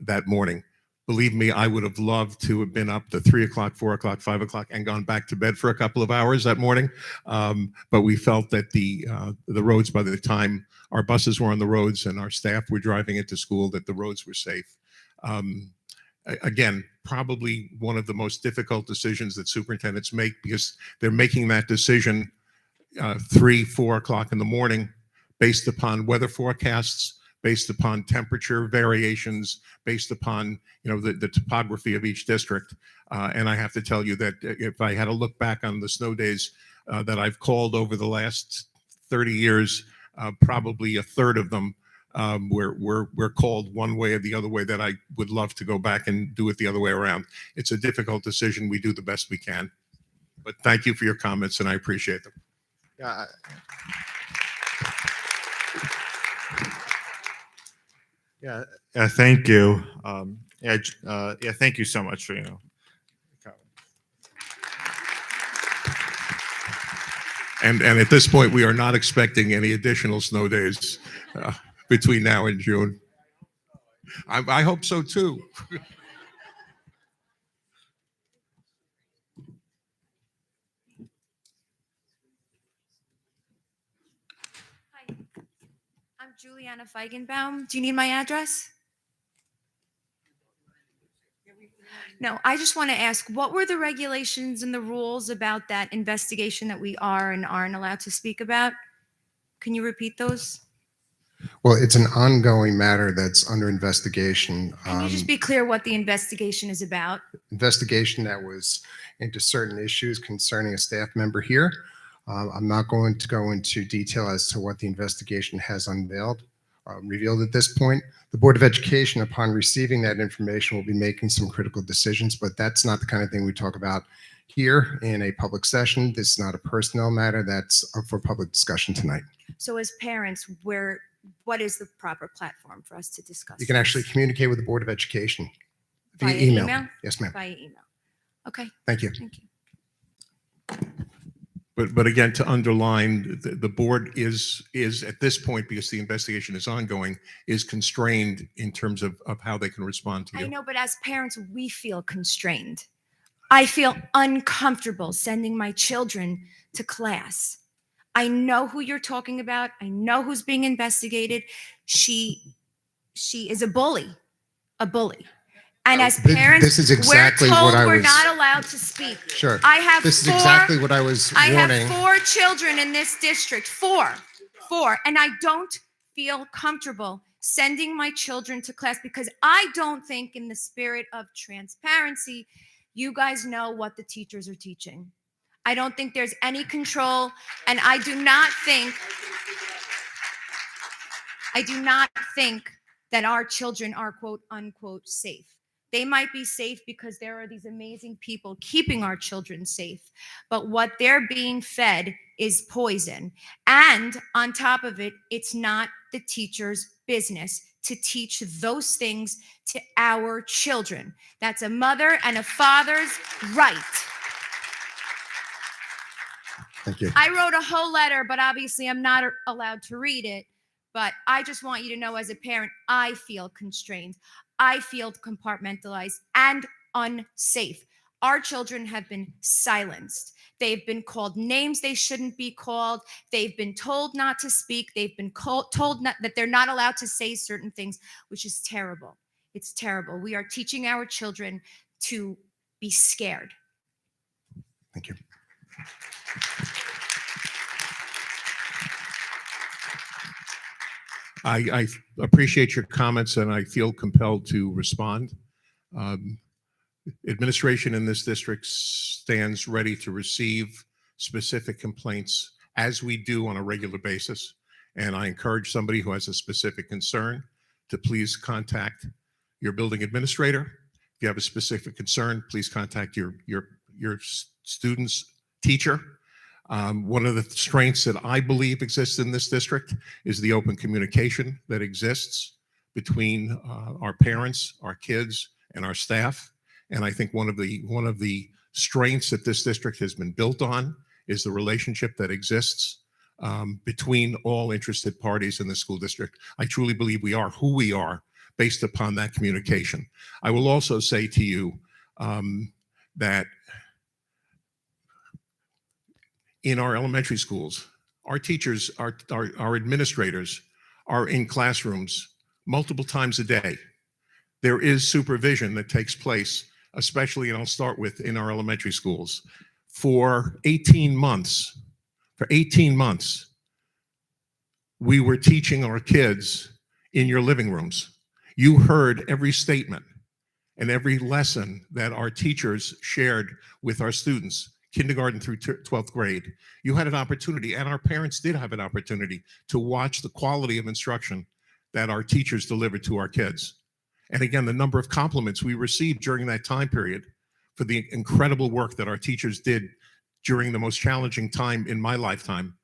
that morning. Believe me, I would have loved to have been up to 3 o'clock, 4 o'clock, 5 o'clock, and gone back to bed for a couple of hours that morning. But we felt that the roads, by the time our buses were on the roads and our staff were driving into school, that the roads were safe. Again, probably one of the most difficult decisions that superintendents make, because they're making that decision 3, 4 o'clock in the morning based upon weather forecasts, based upon temperature variations, based upon the topography of each district. And I have to tell you that if I had to look back on the snow days that I've called over the last 30 years, probably a third of them were called one way or the other way, that I would love to go back and do it the other way around. It's a difficult decision. We do the best we can. But thank you for your comments, and I appreciate them. Yeah. Yeah, thank you. Thank you so much for And at this point, we are not expecting any additional snow days between now and June. I hope so too. Hi, I'm Juliana Feigenbaum. Do you need my address? No, I just want to ask, what were the regulations and the rules about that investigation that we are and aren't allowed to speak about? Can you repeat those? Well, it's an ongoing matter that's under investigation. Can you just be clear what the investigation is about? Investigation that was into certain issues concerning a staff member here. I'm not going to go into detail as to what the investigation has revealed at this point. The Board of Education, upon receiving that information, will be making some critical decisions, but that's not the kind of thing we talk about here in a public session. This is not a personnel matter. That's up for public discussion tonight. So as parents, what is the proper platform for us to discuss? You can actually communicate with the Board of Education via Via email. email? Yes, ma'am. Via email. Okay. Thank you. Thank you. But again, to underline, the board is at this point, because the investigation is ongoing, is constrained in terms of how they can respond to you. I know, but as parents, we feel constrained. I feel uncomfortable sending my children to class. I know who you're talking about. I know who's being investigated. She is a bully. And as parents, this is exactly we're told what I we're was- not allowed to speak. Sure. I have This is four- exactly what I was I warning. have 4 children in this district, four, and I don't feel comfortable sending my children to class because I don't think, in the spirit of transparency, you guys know what the teachers are teaching. I don't think there's any control, and I do not think that our children are quote unquote safe. They might be safe because there are these amazing people keeping our children safe, but what they're being fed is poison. And on top of it, it's not the teacher's business to teach those things to our children. That's a mother and a father's right. Thank you. I wrote a whole letter, but obviously I'm not allowed to read it. But I just want you to know, as a parent, I feel constrained. I feel compartmentalized and unsafe. Our children have been silenced. They've been called names they shouldn't be called. They've been told not to speak. They've been told that they're not allowed to say certain things, which is terrible. It's terrible. We are teaching our children to be scared. Thank you. I appreciate your comments, and I feel compelled to respond. Administration in this district stands ready to receive specific complaints as we do on a regular basis. And I encourage somebody who has a specific concern to please contact your building administrator. If you have a specific concern, please contact your student's teacher. One of the strengths that I believe exists in this district is the open communication that exists between our parents, our kids, and our staff. And I think one of the strengths that this district has been built on is the relationship that exists between all interested parties in the school district. I truly believe we are who we are based upon that communication. I will also say to you that in our elementary schools, our teachers, our administrators are in classrooms multiple times a day. There is supervision that takes place, especially, and I'll start with in our elementary schools. For 18 months, we were teaching our kids in your living rooms. You heard every statement and every lesson that our teachers shared with our students, kindergarten through 12th grade. You had an opportunity, and our parents did have an opportunity, to watch the quality of instruction that our teachers delivered to our kids. And again, the number of compliments we received during that time period for the incredible work that our teachers did during the most challenging time in my lifetime,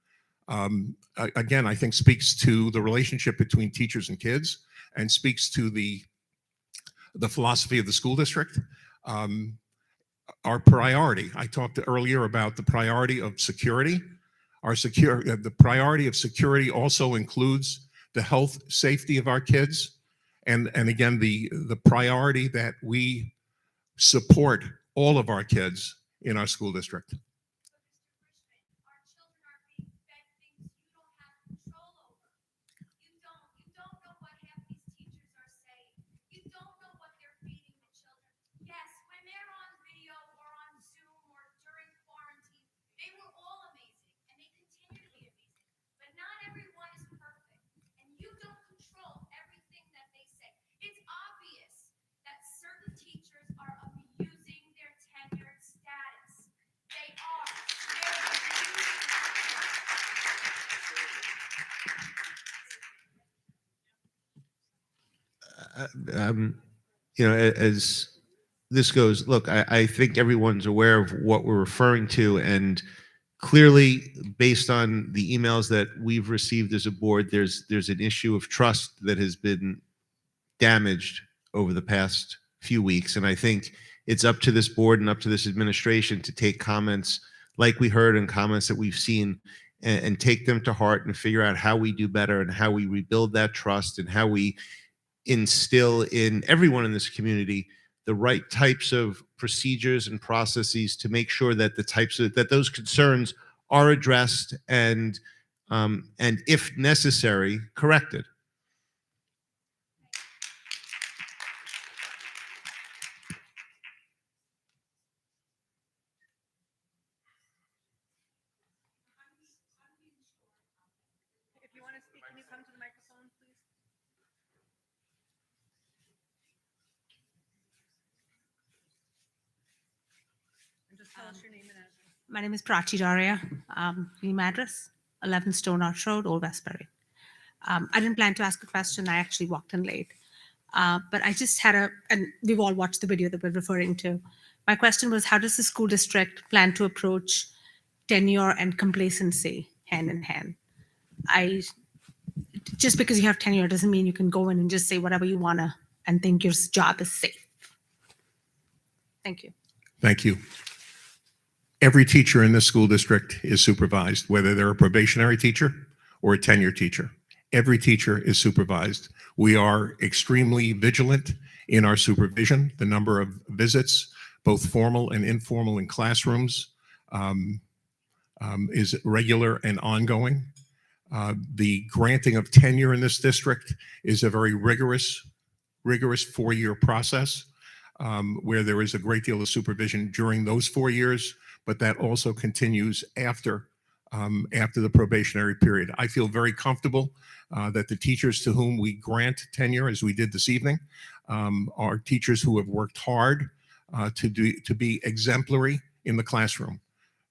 again, I think speaks to the relationship between teachers and kids, and speaks to the philosophy of the school district. Our priority, I talked earlier about the priority of security. The priority of security also includes the health, safety of our kids. And again, the priority that we support all of our kids in our school district. As this goes, look, I think everyone's aware of what we're referring to, and clearly, based on the emails that we've received as a board, there's an issue of trust that has been damaged over the past few weeks, and I think it's up to this board and up to this administration to take comments like we heard and comments that we've seen and take them to heart and figure out how we do better and how we rebuild that trust and how we instill in everyone in this community the right types of procedures and processes to make sure that that those concerns are addressed and if necessary, corrected. If you want to speak, can you come to the microphone, please? And just tell us your name and address. My name is Prachi Daria. Name address 11 Stone Arch Road, Old Westbury. I didn't plan to ask a question. I actually walked in late. But I just had and we've all watched the video that we're referring to. My question was, how does the school district plan to approach tenure and complacency hand in hand? Just because you have tenure doesn't mean you can go in and just say whatever you want to and think your job is safe. Thank you. Thank you. Every teacher in this school district is supervised, whether they're a probationary teacher or a tenure teacher. Every teacher is supervised. We are extremely vigilant in our supervision. The number of visits, both formal and informal in classrooms, is regular and ongoing. The granting of tenure in this district is a very rigorous 4-year process where there is a great deal of supervision during those 4 years, but that also continues after the probationary period. I feel very comfortable that the teachers to whom we grant tenure, as we did this evening, are teachers who have worked hard to be exemplary in the classroom.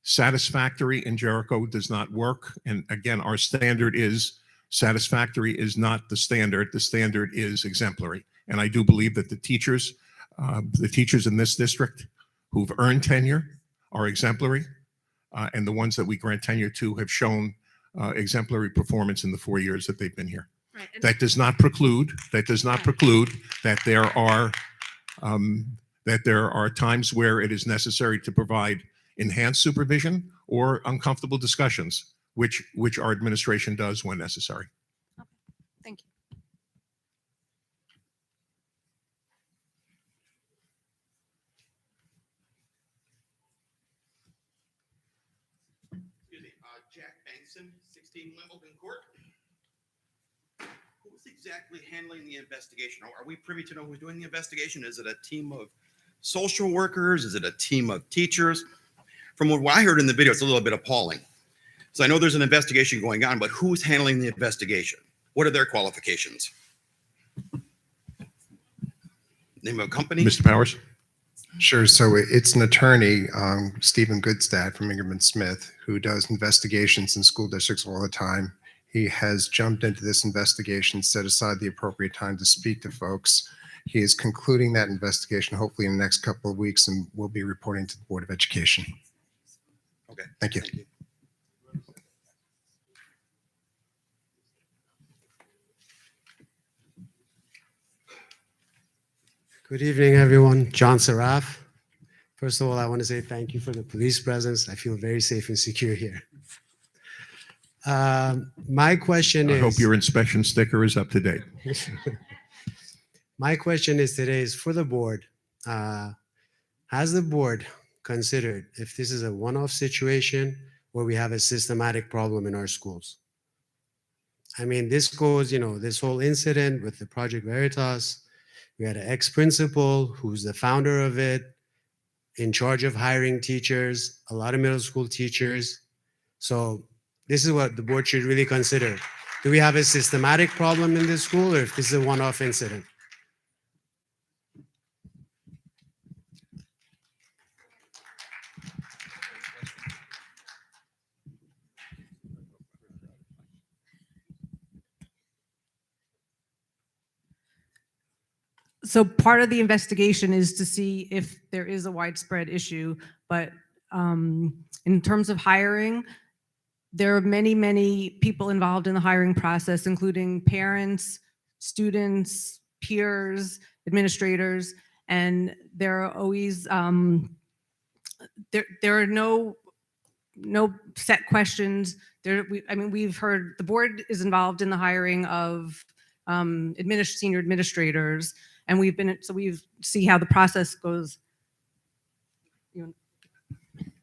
Satisfactory in Jericho does not work. And again, our standard is satisfactory is not the standard. The standard is exemplary. And I do believe that the teachers in this district who've earned tenure are exemplary. And the ones that we grant tenure to have shown exemplary performance in the 4 years that they've been here. Right. And That does not preclude that there are times where it is necessary to provide enhanced supervision or uncomfortable discussions, which our administration does when necessary. thank you. Excuse me, Jack Bankson, 16 Wimbledon Court. Who's exactly handling the investigation? Are we privy to know who's doing the investigation? Is it a team of social workers? Is it a team of teachers? From what I heard in the video, it's a little bit appalling. So I know there's an investigation going on, but who's handling the investigation? What are their qualifications? Name of a company? Mr. Powers? Sure. So it's an attorney, Stephen Goodstad from Ingram and Smith, who does investigations in school districts all the time. He has jumped into this investigation, set aside the appropriate time to speak to folks. He is concluding that investigation, hopefully in the next couple of weeks, and will be reporting to the Board of Education. Okay. Thank you. Good evening, everyone. John Saraf. First of all, I want to say thank you for the police presence. I feel very safe and secure here. My question I is... hope your inspection sticker is up to date. My question is today is for the board. Has the board considered if this is a one-off situation or we have a systematic problem in our schools? I mean, this goes, this whole incident with the Project Veritas. We had an ex-principal who's the founder of it, in charge of hiring teachers, a lot of middle school teachers. So this is what the board should really consider. Do we have a systematic problem in this school, or if this is a one-off incident? So part of the investigation is to see if there is a widespread issue, but in terms of hiring, there are many, many people involved in the hiring process, including parents, students, peers, administrators, and there are always there are no set questions. We've heard the board is involved in the hiring of senior administrators. And we see how the process goes.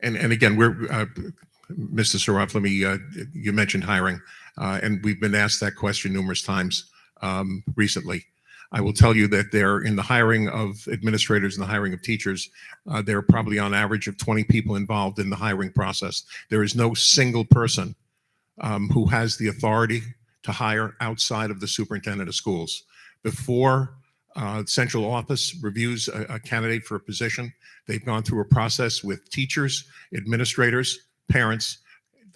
And again, we're Mr. Saraf, you mentioned hiring, and we've been asked that question numerous times recently. I will tell you that there, in the hiring of administrators and the hiring of teachers, there are probably on average of 20 people involved in the hiring process. There is no single person who has the authority to hire outside of the superintendent of schools. Before central office reviews a candidate for a position, they've gone through a process with teachers, administrators, parents.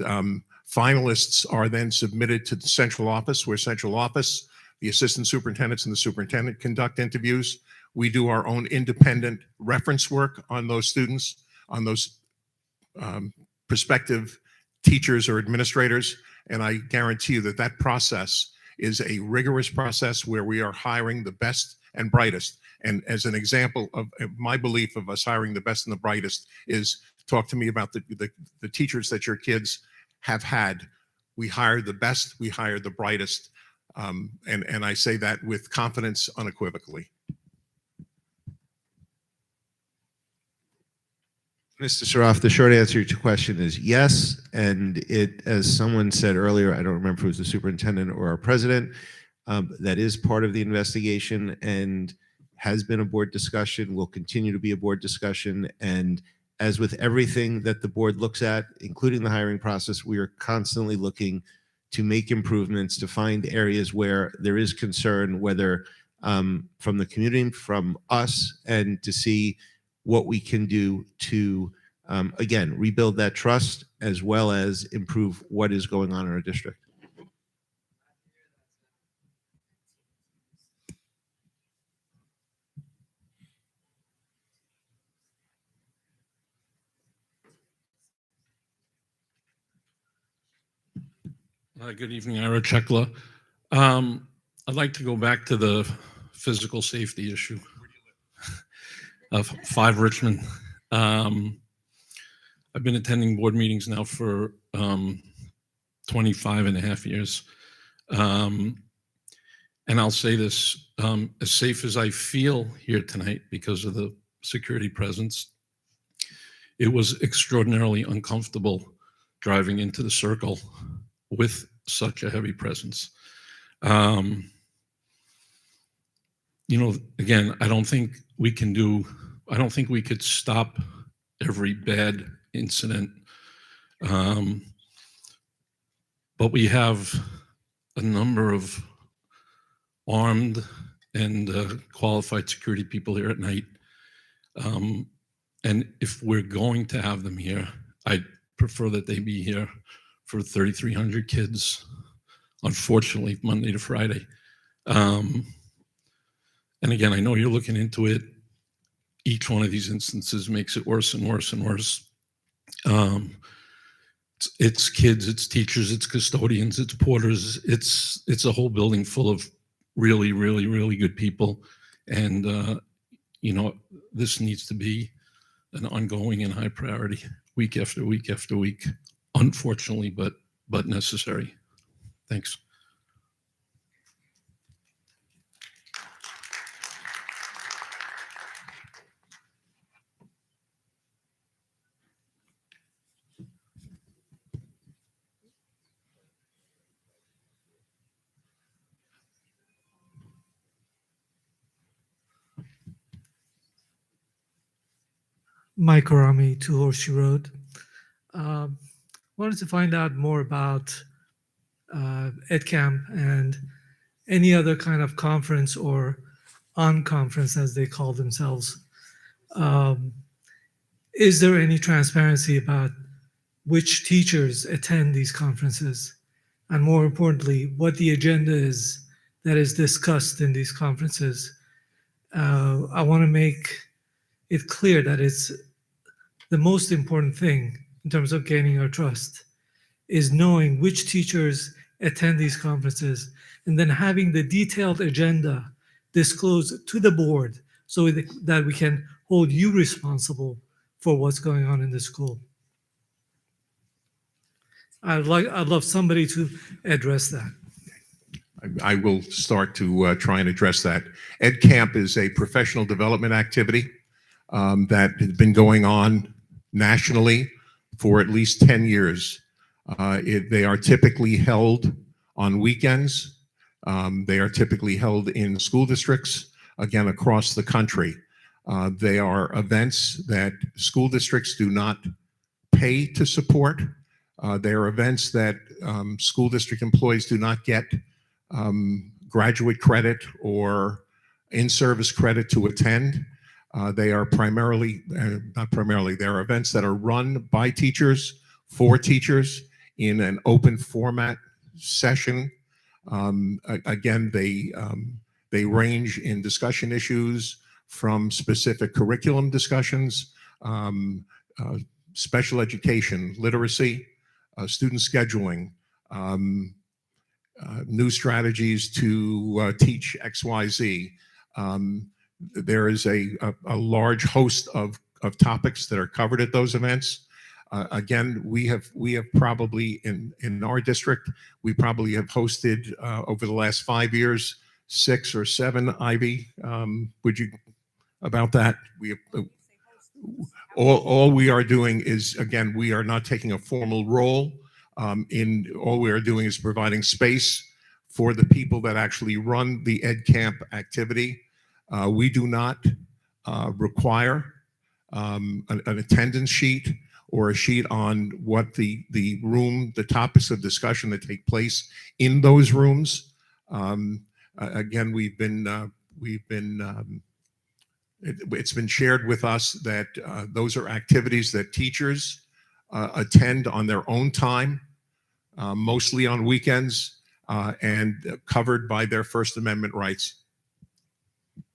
Finalists are then submitted to the central office, where central office, the assistant superintendents and the superintendent conduct interviews. We do our own independent reference work on those students, on those prospective teachers or administrators. And I guarantee you that that process is a rigorous process where we are hiring the best and brightest. And as an example of my belief of us hiring the best and the brightest is, talk to me about the teachers that your kids have had. We hire the best, we hire the brightest. And I say that with confidence unequivocally. Mr. Saraf, the short answer to your question is yes. And it, as someone said earlier, I don't remember if it was the superintendent or our president, that is part of the investigation and has been a board discussion, will continue to be a board discussion. And as with everything that the board looks at, including the hiring process, we are constantly looking to make improvements, to find areas where there is concern, whether from the community, from us, and to see what we can do to, again, rebuild that trust as well as improve what is going on in our district. Good evening, Ira Chekla. I'd like to go back to the physical safety issue of 5 Richmond. I've been attending board meetings now for 25 and a half years. And I'll say this, as safe as I feel here tonight because of the security presence, it was extraordinarily uncomfortable driving into the circle with such a heavy presence. You know, again, I don't think we could stop every bad incident. But we have a number of armed and qualified security people here at night. And if we're going to have them here, I'd prefer that they be here for 3,300 kids, unfortunately, Monday to Friday. And again, I know you're looking into it. Each one of these instances makes it worse and worse and worse. It's kids, it's teachers, it's custodians, it's porters. It's a whole building full of really, really, really good people. And, you know, this needs to be an ongoing and high priority week after week after week, unfortunately, but necessary. Thanks. Mike Arami, Two Horseshoe Road. Wanted to find out more about EdCamp and any other kind of conference or on-conference, as they call themselves. Is there any transparency about which teachers attend these conferences? And more importantly, what the agenda is that is discussed in these conferences? I want to make it clear that it's the most important thing in terms of gaining our trust is knowing which teachers attend these conferences and then having the detailed agenda disclosed to the board so that we can hold you responsible for what's going on in the school. I'd love somebody to address that. I will start to try and address that. EdCamp is a professional development activity that has been going on nationally for at least 10 years. They are typically held on weekends. They are typically held in school districts, again, across the country. They are events that school districts do not pay to support. They are events that school district employees do not get graduate credit or in-service credit to attend. They are primarily, not primarily, they are events that are run by teachers, for teachers, in an open format session. Again, they range in discussion issues from specific curriculum discussions, special education, literacy, student scheduling, new strategies to teach XYZ. There is a large host of topics that are covered at those events. Again, we have probably in our district, we probably have hosted over the last 5 years 6 or 7 Ivy. Would you about that? We all we are doing is, again, we are not taking a formal role. All we are doing is providing space for the people that actually run the EdCamp activity. We do not require an attendance sheet or a sheet on what the topics of discussion that take place in those rooms. Again, we've been It's been shared with us that those are activities that teachers attend on their own time, mostly on weekends, and covered by their First Amendment rights.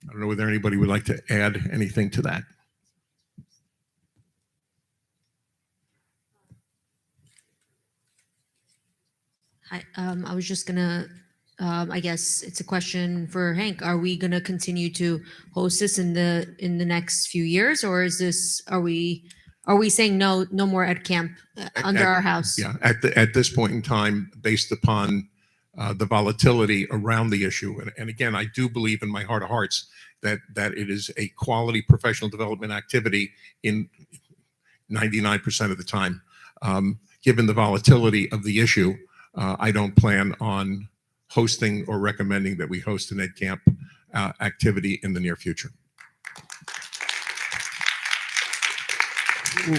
I don't know whether anybody would like to add anything to that. I was just gonna, I guess it's a question for Hank. Are we gonna continue to host this in the next few years, or is this, are we saying no more ed camp under our house? Yeah, at this point in time, based upon the volatility around the issue, and again, I do believe in my heart of hearts that it is a quality professional development activity in 99% of the time. Given the volatility of the issue, I don't plan on hosting or recommending that we host an ed camp activity in the near future.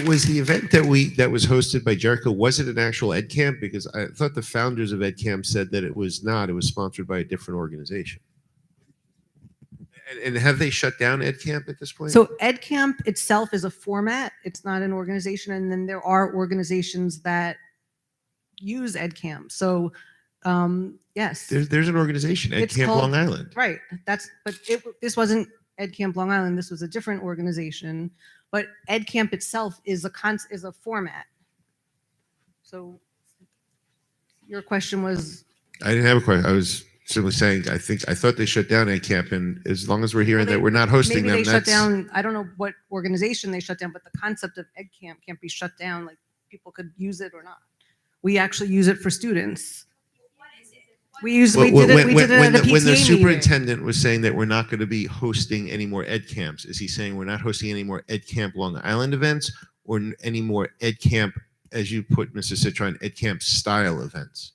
Was the event that was hosted by Jericho, was it an actual ed camp? Because I thought the founders of ed camp said that it was not. It was sponsored by a different organization. And have they shut down ed camp at this point? So ed camp itself is a format. It's not an organization. And then there are organizations that use ed camp. So yes, there's an organization, Ed It's Camp called- Long Island. Right. This wasn't Ed Camp Long Island. This was a different organization. But Ed Camp itself is a format. So your question was, I didn't have a question. I was simply saying I thought they shut down Ed Camp, and as long as we're hearing that we're not hosting maybe them, they shut that's down. I don't know what organization they shut down, but the concept of Ed Camp can't be shut down. Like people could use it or not. We actually use it for students. We did it at a when the PTA meeting. superintendent was saying that we're not going to be hosting any more ed camps, is he saying we're not hosting any more Ed Camp Long Island events or any more Ed Camp, as you put, Mr. Citron, Ed Camp style events?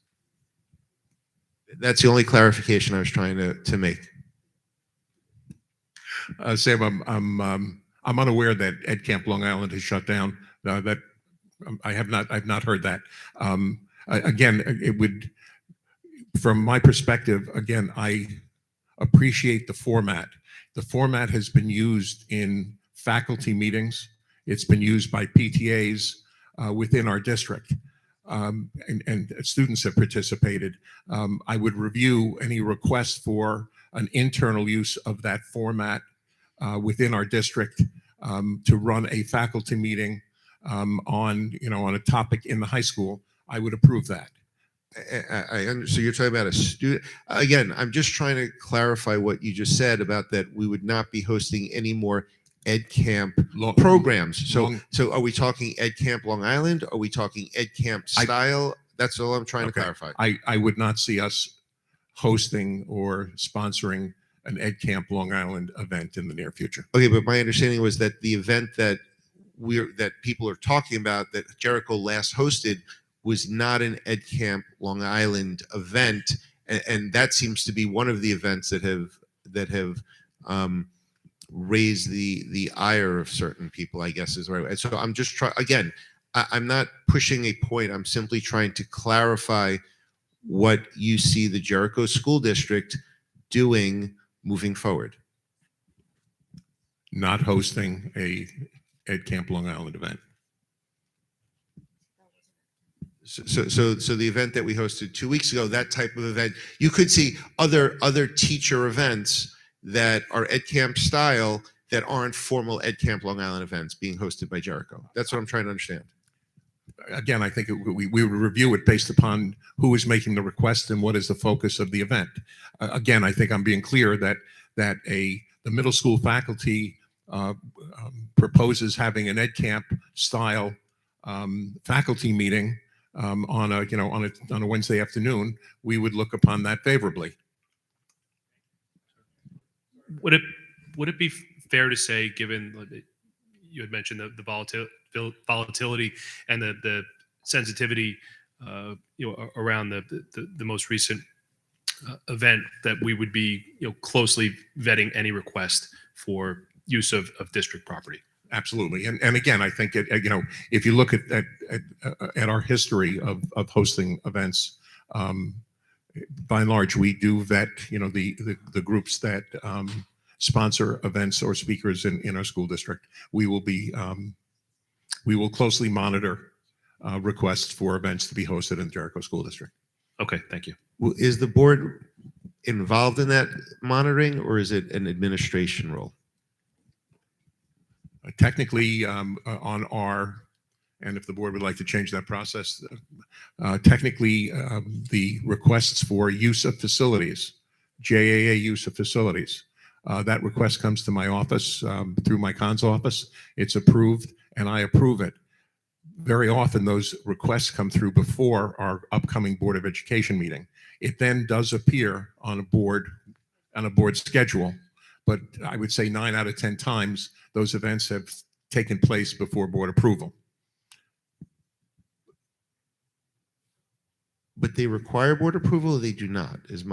That's the only clarification I was trying to make. Sam, I'm unaware that Ed Camp Long Island has shut down. I've not heard that. Again, it would, from my perspective, again, I appreciate the format. The format has been used in faculty meetings. It's been used by PTAs within our district, and students have participated. I would review any request for an internal use of that format within our district to run a faculty meeting on a topic in the high school. I would approve that. So you're talking about a student. Again, I'm just trying to clarify what you just said about that we would not be hosting any more Ed Camp programs. So are we talking Ed Camp Long Island? Are we talking Ed Camp style? That's all I'm trying to clarify. I would not see us hosting or sponsoring an Ed Camp Long Island event in the near future. Okay, but my understanding was that the event that people are talking about that Jericho last hosted was not an Ed Camp Long Island event, and that seems to be one of the events that have raised the ire of certain people, I guess is the right way. So I'm just trying, again, I'm not pushing a point. I'm simply trying to clarify what you see the Jericho School District doing moving forward. Not hosting a Ed Camp Long Island event. So the event that we hosted 2 weeks ago, that type of event, you could see other teacher events that are Ed Camp style that aren't formal Ed Camp Long Island events being hosted by Jericho. That's what I'm trying to understand. Again, I think we would review it based upon who is making the request and what is the focus of the event. Again, I think I'm being clear that the middle school faculty proposes having an Ed Camp style faculty meeting on a Wednesday afternoon. We would look upon that favorably. Would it be fair to say, given you had mentioned the volatility and the sensitivity, around the most recent event, that we would be closely vetting any request for use of district property? Absolutely, and again, I think if you look at our history of hosting events, by and large, we do vet the groups that sponsor events or speakers in our school district. We will closely monitor requests for events to be hosted in the Jericho School District. Okay, thank you. Is the board involved in that monitoring, or is it an administration role? Technically, on our, and if the board would like to change that process, technically, the requests for use of facilities, JAA use of facilities, that request comes to my office through my cons office. It's approved, and I approve it. Very often, those requests come through before our upcoming Board of Education meeting. It then does appear on a board schedule, but I would say 9 out of 10 times those events have taken place before board approval. But they require board approval, or they do not, is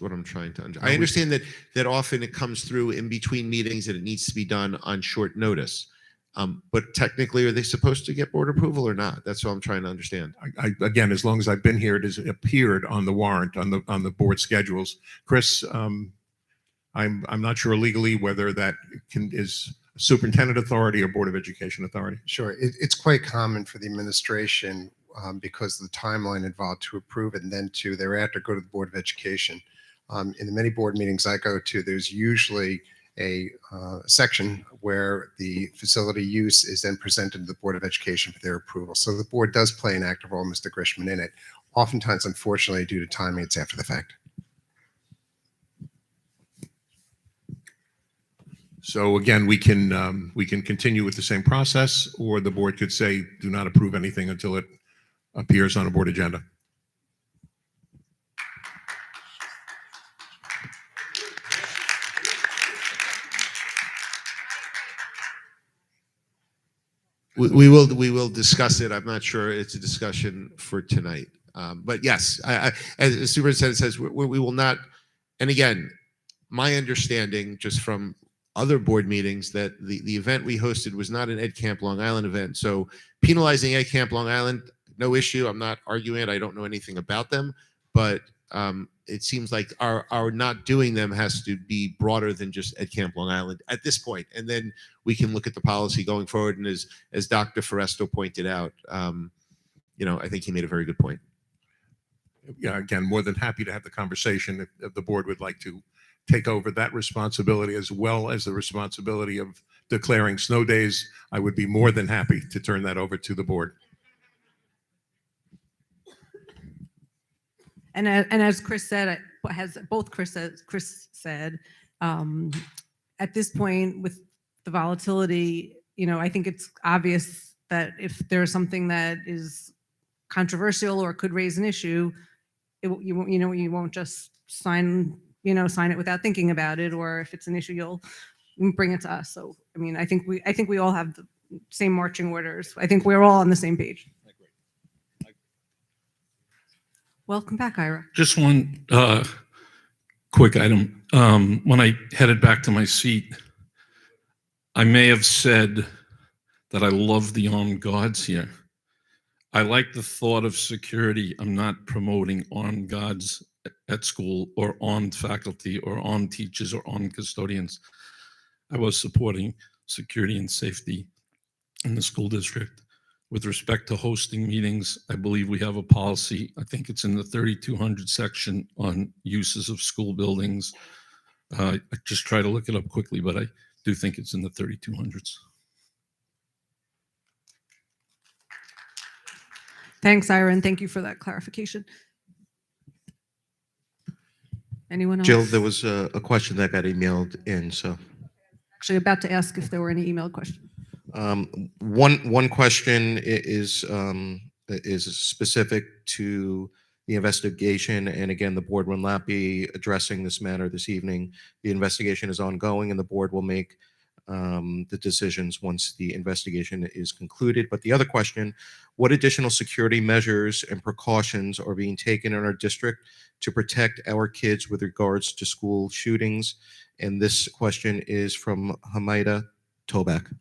what I'm trying to understand. I understand that often it comes through in between meetings and it needs to be done on short notice. But technically, are they supposed to get board approval or not? That's what I'm trying to understand. Again, as long as I've been here, it has appeared on the warrant, on the board schedules. Chris, I'm not sure legally whether that is superintendent authority or Board of Education authority. Sure. It's quite common for the administration because of the timeline involved to approve it and then to thereafter go to the Board of Education. In the many board meetings I go to, there's usually a section where the facility use is then presented to the Board of Education for their approval. So the board does play an active role, Mr. Grishman, in it. Oftentimes, unfortunately, due to timing, it's after the fact. So again, we can continue with the same process, or the board could say, do not approve anything until it appears on a board agenda. We will discuss it. I'm not sure it's a discussion for tonight. But yes, as the superintendent says, we will not. And again, my understanding just from other board meetings that the event we hosted was not an Ed Camp Long Island event. So penalizing Ed Camp Long Island, no issue. I'm not arguing it. I don't know anything about them, but it seems like our not doing them has to be broader than just Ed Camp Long Island at this point. And then we can look at the policy going forward. And as Dr. Foresto pointed out, I think he made a very good point. Yeah, again, more than happy to have the conversation if the board would like to take over that responsibility as well as the responsibility of declaring snow days. I would be more than happy to turn that over to the board. And as Chris said, Chris said, at this point with the volatility, I think it's obvious that if there's something that is controversial or could raise an issue, you won't just sign it without thinking about it, or if it's an issue, you'll bring it to us. So, I think we all have the same marching orders. I think we're all on the same page. Welcome back, Ira. Just one quick item. When I headed back to my seat, I may have said that I love the armed guards here. I like the thought of security. I'm not promoting armed guards at school or armed faculty or armed teachers or armed custodians. I was supporting security and safety in the school district. With respect to hosting meetings, I believe we have a policy. I think it's in the 3200 section on uses of school buildings. I just try to look it up quickly, but I do think it's in the 3200s. Thanks, Ira, and thank you for that clarification. Anyone else? Jill, there was a question that got emailed in, so. Actually about to ask if there were any email questions. One question is specific to the investigation, and again, the board will not be addressing this matter this evening. The investigation is ongoing, and the board will make the decisions once the investigation is concluded. But the other question, what additional security measures and precautions are being taken in our district to protect our kids with regards to school shootings? And this question is from Hamaida Tobak.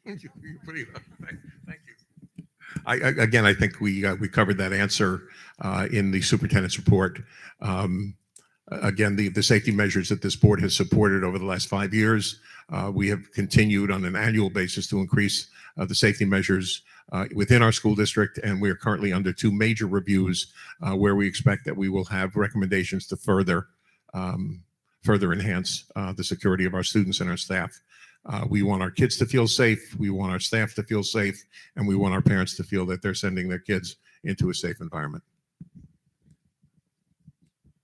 Thank you. Thank you. Again, I think we covered that answer in the superintendent's report. Again, the safety measures that this board has supported over the last 5 years, we have continued on an annual basis to increase the safety measures within our school district, and we are currently under 2 major reviews where we expect that we will have recommendations to further enhance the security of our students and our staff. We want our kids to feel safe, we want our staff to feel safe, and we want our parents to feel that they're sending their kids into a safe environment.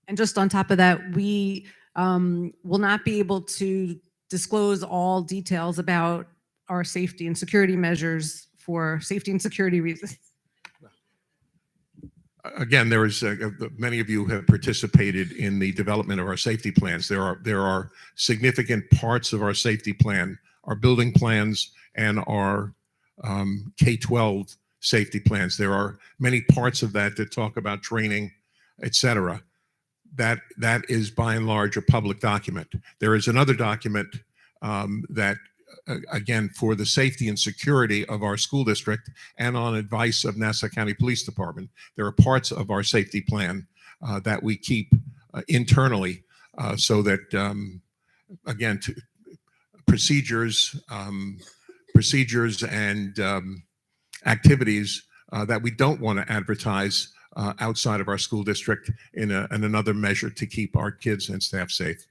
And just on top of that, we will not be able to disclose all details about our safety and security measures for safety and security reasons. Again, there is many of you have participated in the development of our safety plans. There are significant parts of our safety plan, our building plans, and our K-12 safety plans. There are many parts of that that talk about training, etc. That is by and large a public document. There is another document that again, for the safety and security of our school district and on advice of Nassau County Police Department, there are parts of our safety plan that we keep internally so that, again, procedures and activities that we don't want to advertise outside of our school district in another measure to keep our kids and staff safe.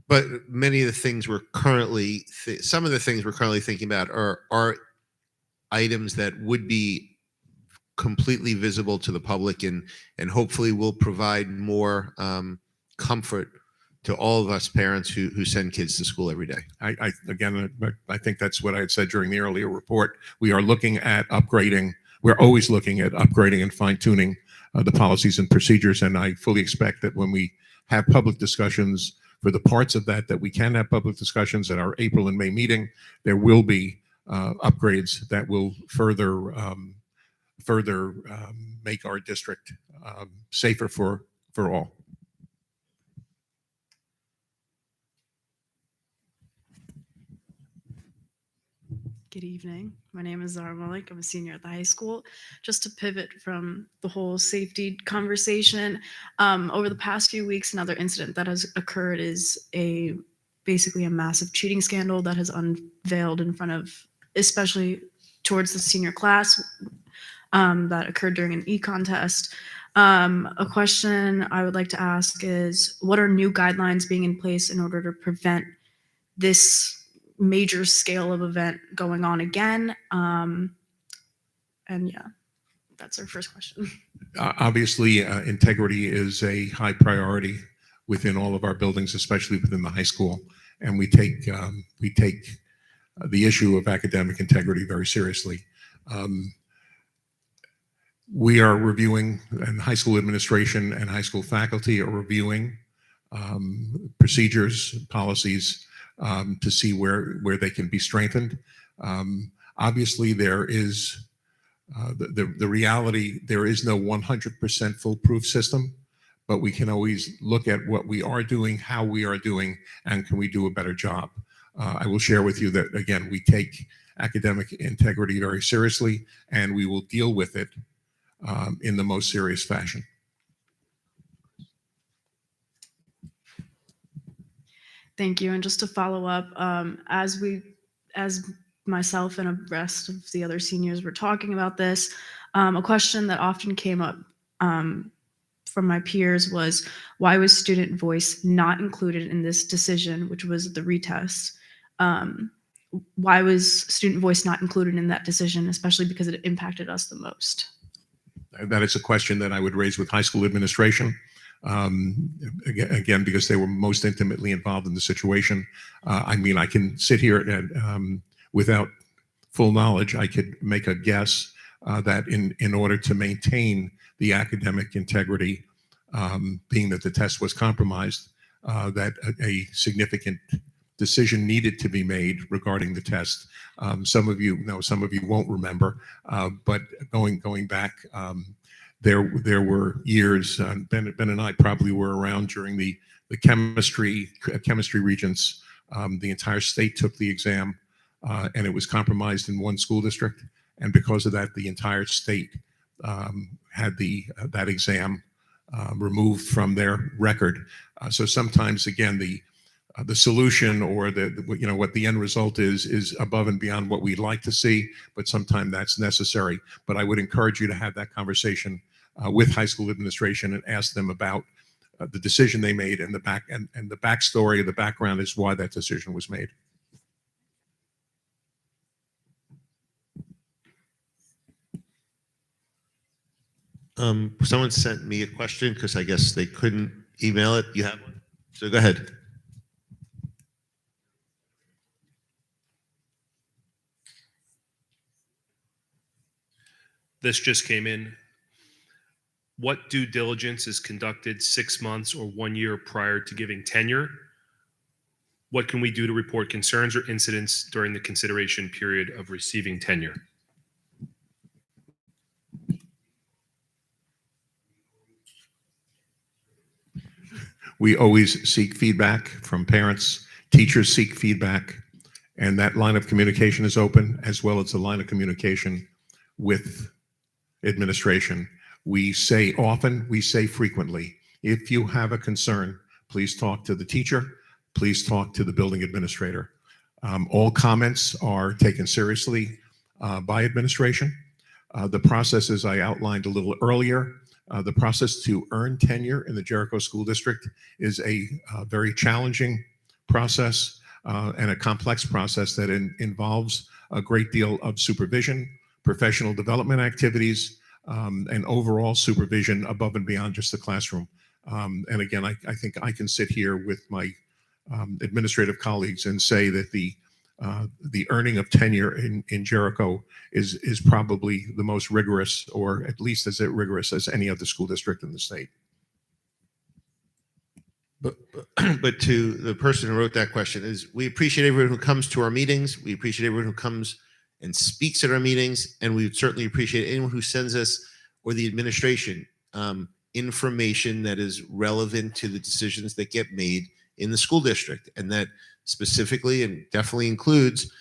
But many of the things we're currently, some of the things we're currently thinking about are items that would be completely visible to the public and hopefully will provide more comfort to all of us parents who send kids to school every day. I think that's what I had said during the earlier report. We are looking at upgrading. We're always looking at upgrading and fine tuning the policies and procedures. And I fully expect that when we have public discussions for the parts of that we can have public discussions at our April and May meeting, there will be upgrades that will further make our district safer for all. Good evening. My name is Zara Malik. I'm a senior at the high school. Just to pivot from the whole safety conversation, over the past few weeks, another incident that has occurred is basically a massive cheating scandal that has unveiled in front of, especially towards the senior class, that occurred during an e-contest. A question I would like to ask is, what are new guidelines being in place in order to prevent this major scale of event going on again? And yeah, that's our first question. Obviously, integrity is a high priority within all of our buildings, especially within the high school. And we take the issue of academic integrity very seriously. We are reviewing, and high school administration and high school faculty are reviewing procedures, policies, to see where they can be strengthened. Obviously, there is the reality, there is no 100% foolproof system, but we can always look at what we are doing, how we are doing, and can we do a better job. I will share with you that, again, we take academic integrity very seriously, and we will deal with it in the most serious fashion. Thank you. And just to follow up, as myself and the rest of the other seniors were talking about this, a question that often came up from my peers was, why was student voice not included in this decision, which was the retest? Why was student voice not included in that decision, especially because it impacted us the most? That is a question that I would raise with high school administration. Again, because they were most intimately involved in the situation. I mean, I can sit here and without full knowledge, I could make a guess that in order to maintain the academic integrity, being that the test was compromised, that a significant decision needed to be made regarding the test. Some of you know, some of you won't remember, but going back, there were years, Ben and I probably were around during the chemistry regents. The entire state took the exam, and it was compromised in one school district. And because of that, the entire state had that exam removed from their record. So sometimes, again, the solution or what the end result is above and beyond what we'd like to see, but sometimes that's necessary. But I would encourage you to have that conversation with high school administration and ask them about the decision they made and the backstory, the background is why that decision was made. Someone sent me a question because I guess they couldn't email it. You have one? So go ahead. This just came in. What due diligence is conducted 6 months or 1 year prior to giving tenure? What can we do to report concerns or incidents during the consideration period of receiving tenure? We always seek feedback from parents, teachers seek feedback, and that line of communication is open, as well as the line of communication with administration. We say often, we say frequently, if you have a concern, please talk to the teacher, please talk to the building administrator. All comments are taken seriously by administration. The processes I outlined a little earlier, the process to earn tenure in the Jericho School District is a very challenging process and a complex process that involves a great deal of supervision, professional development activities, and overall supervision above and beyond just the classroom. And again, I think I can sit here with my administrative colleagues and say that the earning of tenure in Jericho is probably the most rigorous, or at least as rigorous as any other school district in the state. But to the person who wrote that question, is we appreciate everyone who comes to our meetings. We appreciate everyone who comes and speaks at our meetings, and we would certainly appreciate anyone who sends us, or the administration, information that is relevant to the decisions that get made in the school district, and that specifically and definitely includes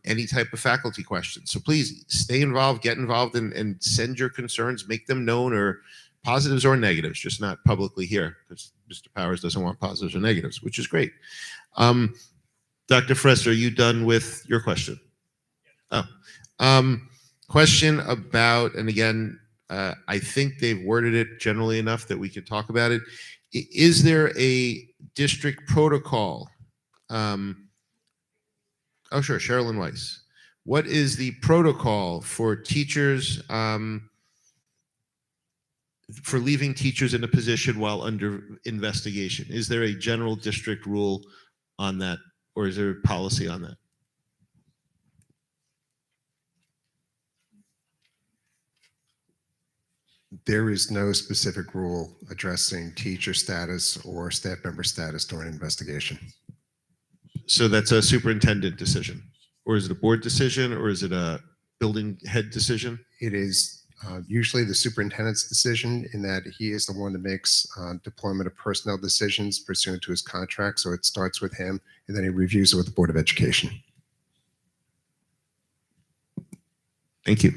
any type of faculty questions. So please stay involved, get involved, and send your concerns, make them known, or positives or negatives, just not publicly here, because Mr. Powers doesn't want positives or negatives, which is great. Dr. Fress, are you done with your question? Oh, question about, and again, I think they've worded it generally enough that we can talk about it. Is there a district protocol? Oh, sure, Sherilyn Weiss. What is the protocol for teachers, for leaving teachers in a position while under investigation? Is there a general district rule on that, or is there a policy on that? There is no specific rule addressing teacher status or staff member status during investigation. So that's a superintendent decision, or is it a board decision, or is it a building head decision? It is usually the superintendent's decision, in that he is the one that makes deployment of personnel decisions pursuant to his contract. So it starts with him, and then he reviews it with the Board of Education. Thank you.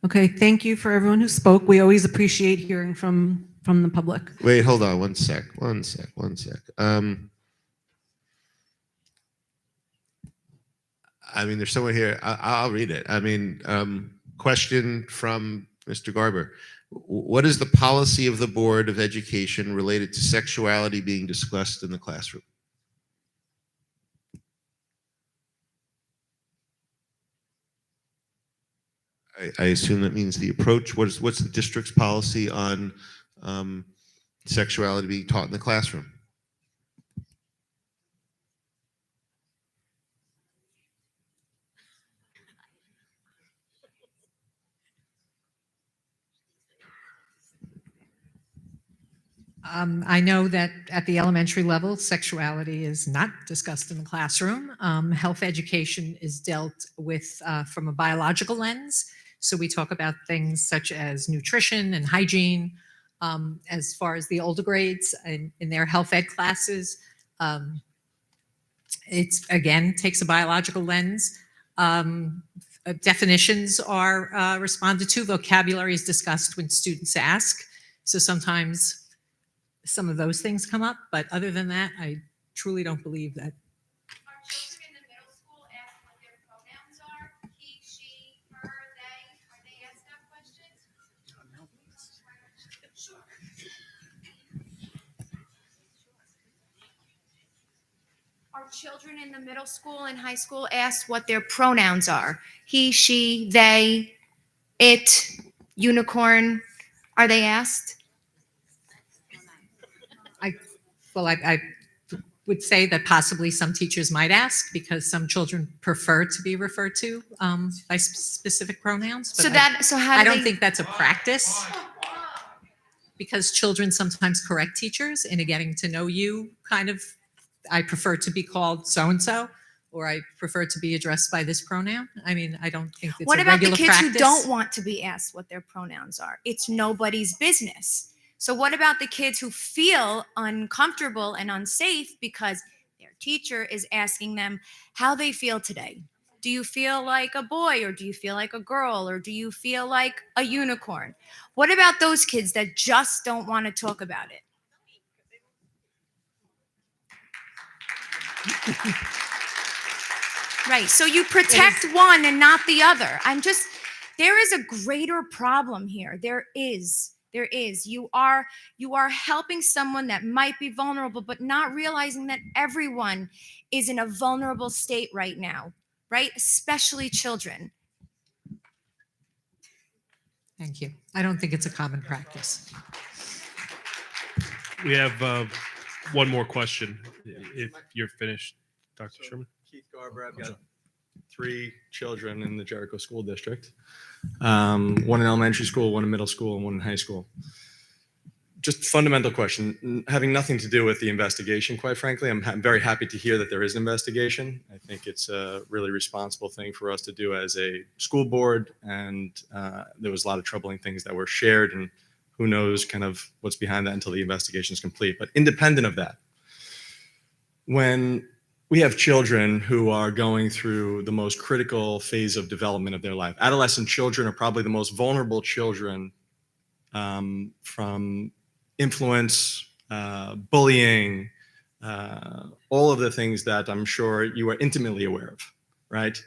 Okay, thank you for everyone who spoke. We always appreciate hearing from the public. Wait, hold on one sec. I mean, there's someone here. I'll read it. I mean, question from Mr. Garber. What is the policy of the Board of Education related to sexuality being discussed in the classroom? I assume that means the approach. What's the district's policy on sexuality being taught in the classroom? I know that at the elementary level, sexuality is not discussed in the classroom. Health education is dealt with from a biological lens. So we talk about things such as nutrition and hygiene, as far as the older grades in their health ed classes. It's, again, takes a biological lens. Definitions are responded to. Vocabulary is discussed when students ask. So sometimes some of those things come up, but other than that, I truly don't believe that. Are children in the middle school asked what their pronouns are? He, she, her, they? Are they asked that question? Sure. Are children in the middle school and high school asked what their pronouns are? He, she, they, it, unicorn? Are they asked? I would say that possibly some teachers might ask because some children prefer to be referred to by specific pronouns. But I don't think that's a practice, because children sometimes correct teachers in a getting to know you kind of. I prefer to be called so-and-so, or I prefer to be addressed by this pronoun. I mean, I don't think it's What a about the regular kids practice. who don't want to be asked what their pronouns are? It's nobody's business. So what about the kids who feel uncomfortable and unsafe because their teacher is asking them how they feel today? Do you feel like a boy, or do you feel like a girl, or do you feel like a unicorn? What about those kids that just don't want to talk about it? Right. So you protect one and not the other. There is a greater problem here. There is. You are helping someone that might be vulnerable, but not realizing that everyone is in a vulnerable state right now, right? Especially children. Thank you. I don't think it's a common practice. We have one more question, if you're finished, Dr. Sherman. Keith Garber, I've got 3 children in the Jericho School District. One in elementary school, one in middle school, and one in high school. Just fundamental question, having nothing to do with the investigation, quite frankly. I'm very happy to hear that there is an investigation. I think it's a really responsible thing for us to do as a school board, and there was a lot of troubling things that were shared, and who knows kind of what's behind that until the investigation is complete. But independent of that, when we have children who are going through the most critical phase of development of their life. Adolescent children are probably the most vulnerable children from influence, bullying, all of the things that I'm sure you are intimately aware of, right?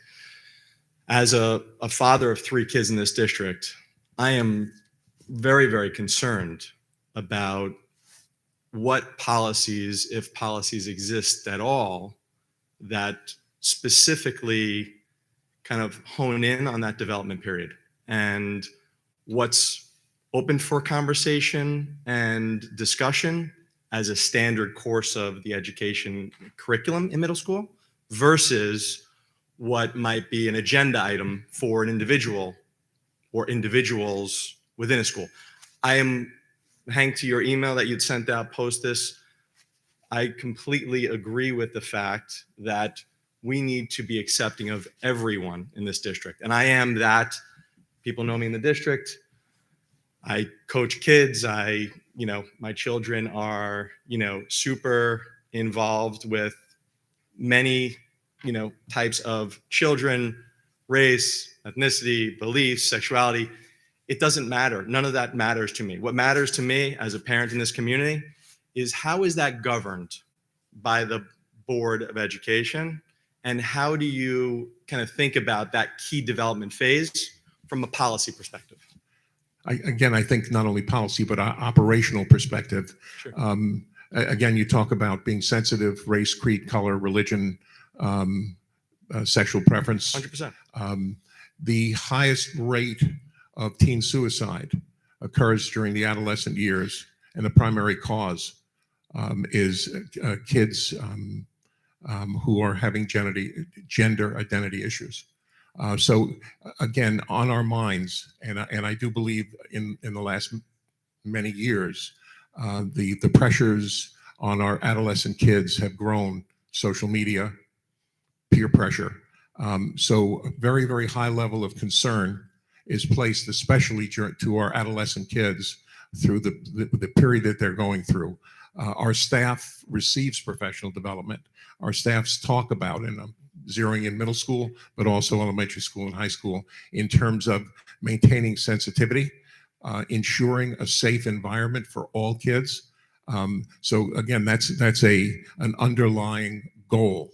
As a father of 3 kids in this district, I am very, very concerned about what policies, if policies exist at all, that specifically kind of hone in on that development period and what's open for conversation and discussion as a standard course of the education curriculum in middle school versus what might be an agenda item for an individual or individuals within a school. I am, Hank, to your email that you'd sent out post this, I completely agree with the fact that we need to be accepting of everyone in this district. And I am that. People know me in the district. I coach kids. My children are, super involved with many, types of children, race, ethnicity, beliefs, sexuality. It doesn't matter. None of that matters to me. What matters to me as a parent in this community is how is that governed by the Board of Education, and how do you kind of think about that key development phase from a policy perspective? I think not only policy, but operational perspective. Sure. Again, you talk about being sensitive, race, creed, color, religion, sexual preference. 100%. The highest rate of teen suicide occurs during the adolescent years, and the primary cause is kids who are having gender identity issues. So again, on our minds, and I do believe in the last many years, the pressures on our adolescent kids have grown. Social media, peer pressure. So a very, very high level of concern. is placed especially to our adolescent kids through the period that they're going through. Our staff receives professional development. Our staffs talk about, and I'm zeroing in middle school, but also elementary school and high school, in terms of maintaining sensitivity, ensuring a safe environment for all kids. So again, that's an underlying goal.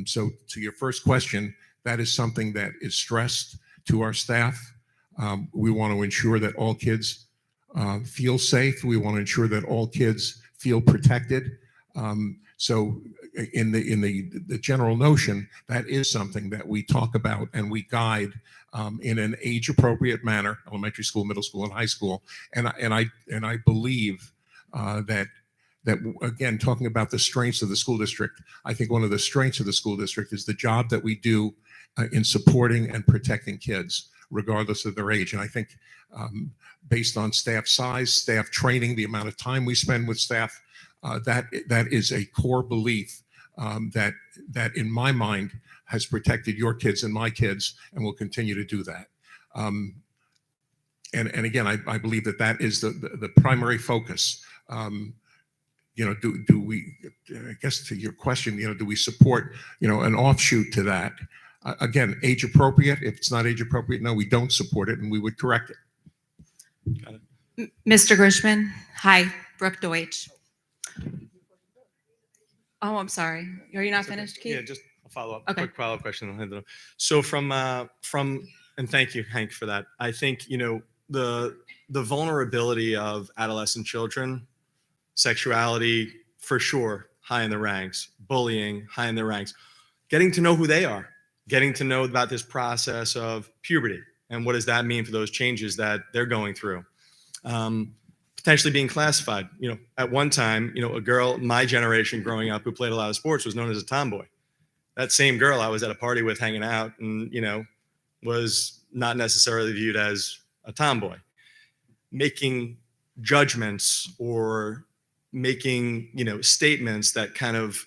So to your first question, that is something that is stressed to our staff. We want to ensure that all kids feel safe. We want to ensure that all kids feel protected. So in the general notion, that is something that we talk about and we guide in an age-appropriate manner, elementary school, middle school, and high school. And I believe that again, talking about the strengths of the school district, I think one of the strengths of the school district is the job that we do in supporting and protecting kids, regardless of their age. And I think based on staff size, staff training, the amount of time we spend with staff, that is a core belief that in my mind has protected your kids and my kids and will continue to do that. And again, I believe that is the primary focus. Do we, I guess to your question, do we support, an offshoot to that? Again, age appropriate. If it's not age appropriate, no, we don't support it and we would correct it. Got it. Mr. Grishman, hi, Brooke Deutsch. Oh, I'm sorry. Are you not finished, Keith? Yeah, just a follow-up, Okay. quick follow-up question. I'll hand it over. So and thank you, Hank, for that. I think, the vulnerability of adolescent children, sexuality, for sure, high in the ranks, bullying, high in the ranks, getting to know who they are, getting to know about this process of puberty and what does that mean for those changes that they're going through. Potentially being classified. At one time, a girl, my generation growing up who played a lot of sports was known as a tomboy. That same girl I was at a party with hanging out and, was not necessarily viewed as a tomboy. Making judgments or making, statements that kind of,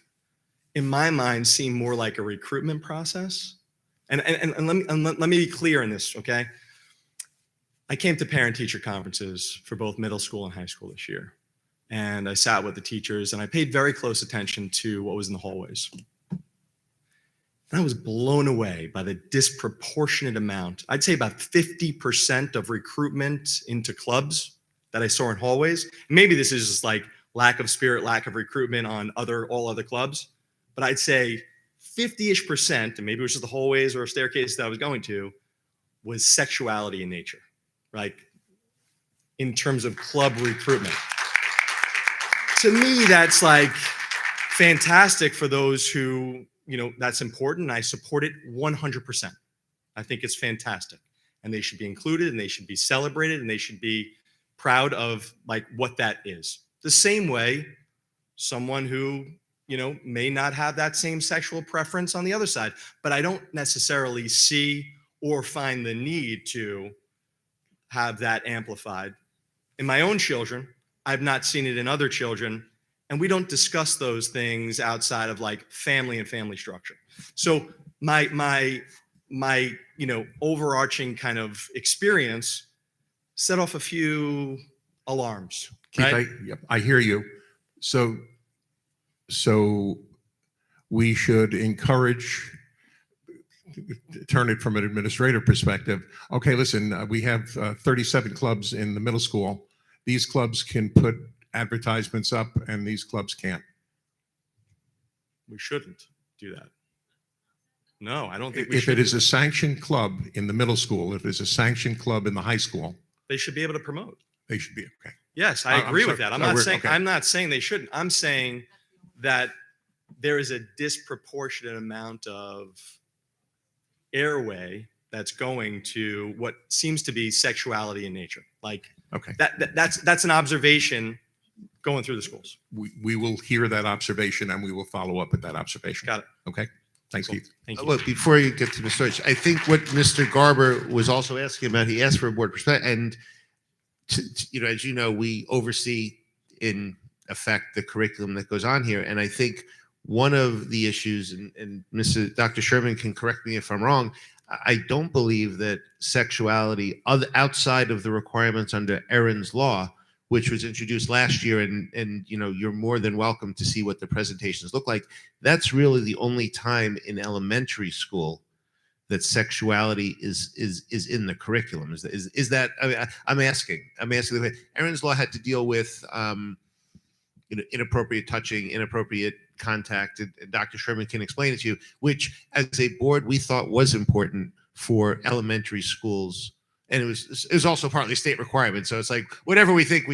in my mind, seem more like a recruitment process. And let me be clear in this, okay? I came to parent-teacher conferences for both middle school and high school this year. And I sat with the teachers and I paid very close attention to what was in the hallways. And I was blown away by the disproportionate amount, I'd say about 50% of recruitment into clubs that I saw in hallways. Maybe this is just like lack of spirit, lack of recruitment on all other clubs. But I'd say 50-ish%, and maybe it was just the hallways or staircase that I was going to, was sexuality in nature. Right? In terms of club recruitment. To me, that's like fantastic for those who, that's important. I support it 100%. I think it's fantastic. And they should be included and they should be celebrated and they should be proud of like what that is. The same way someone who, may not have that same sexual preference on the other side, but I don't necessarily see or find the need to have that amplified. In my own children, I've not seen it in other children, and we don't discuss those things outside of like family and family structure. So my overarching kind of experience set off a few alarms. Keith, Right? I hear you. So we should encourage, turn it from an administrative perspective. Okay, listen, we have 37 clubs in the middle school. These clubs can put advertisements up and these clubs can't. We shouldn't do that. No, I don't think we If should. it is a sanctioned club in the middle school, if it's a sanctioned club in the high school, They should be able to promote. they should be, okay. Yes, I I'm agree with sorry. that. No, we're- okay. I'm not saying they shouldn't. I'm saying that there is a disproportionate amount of airway that's going to what seems to be sexuality in nature. Like Okay. that's an observation going through the schools. We will hear that observation and we will follow up with that observation. Got it. Okay. Thanks, Keith. Thank you. Look, before you get to Mr. Deutsch, I think what Mr. Garber was also asking about, he asked for a board perspective, and as you know, we oversee in effect the curriculum that goes on here, and I think one of the issues, and Dr. Sherman can correct me if I'm wrong, I don't believe that sexuality outside of the requirements under Erin's law, which was introduced last year, and you're more than welcome to see what the presentations look like. That's really the only time in elementary school that sexuality is in the curriculum. Is that? I mean, I'm asking. Erin's law had to deal with inappropriate touching, inappropriate contact, and Dr. Sherman can explain it to you, which as a board we thought was important for elementary schools. And it was also partly state requirement. So it's like, whatever we think,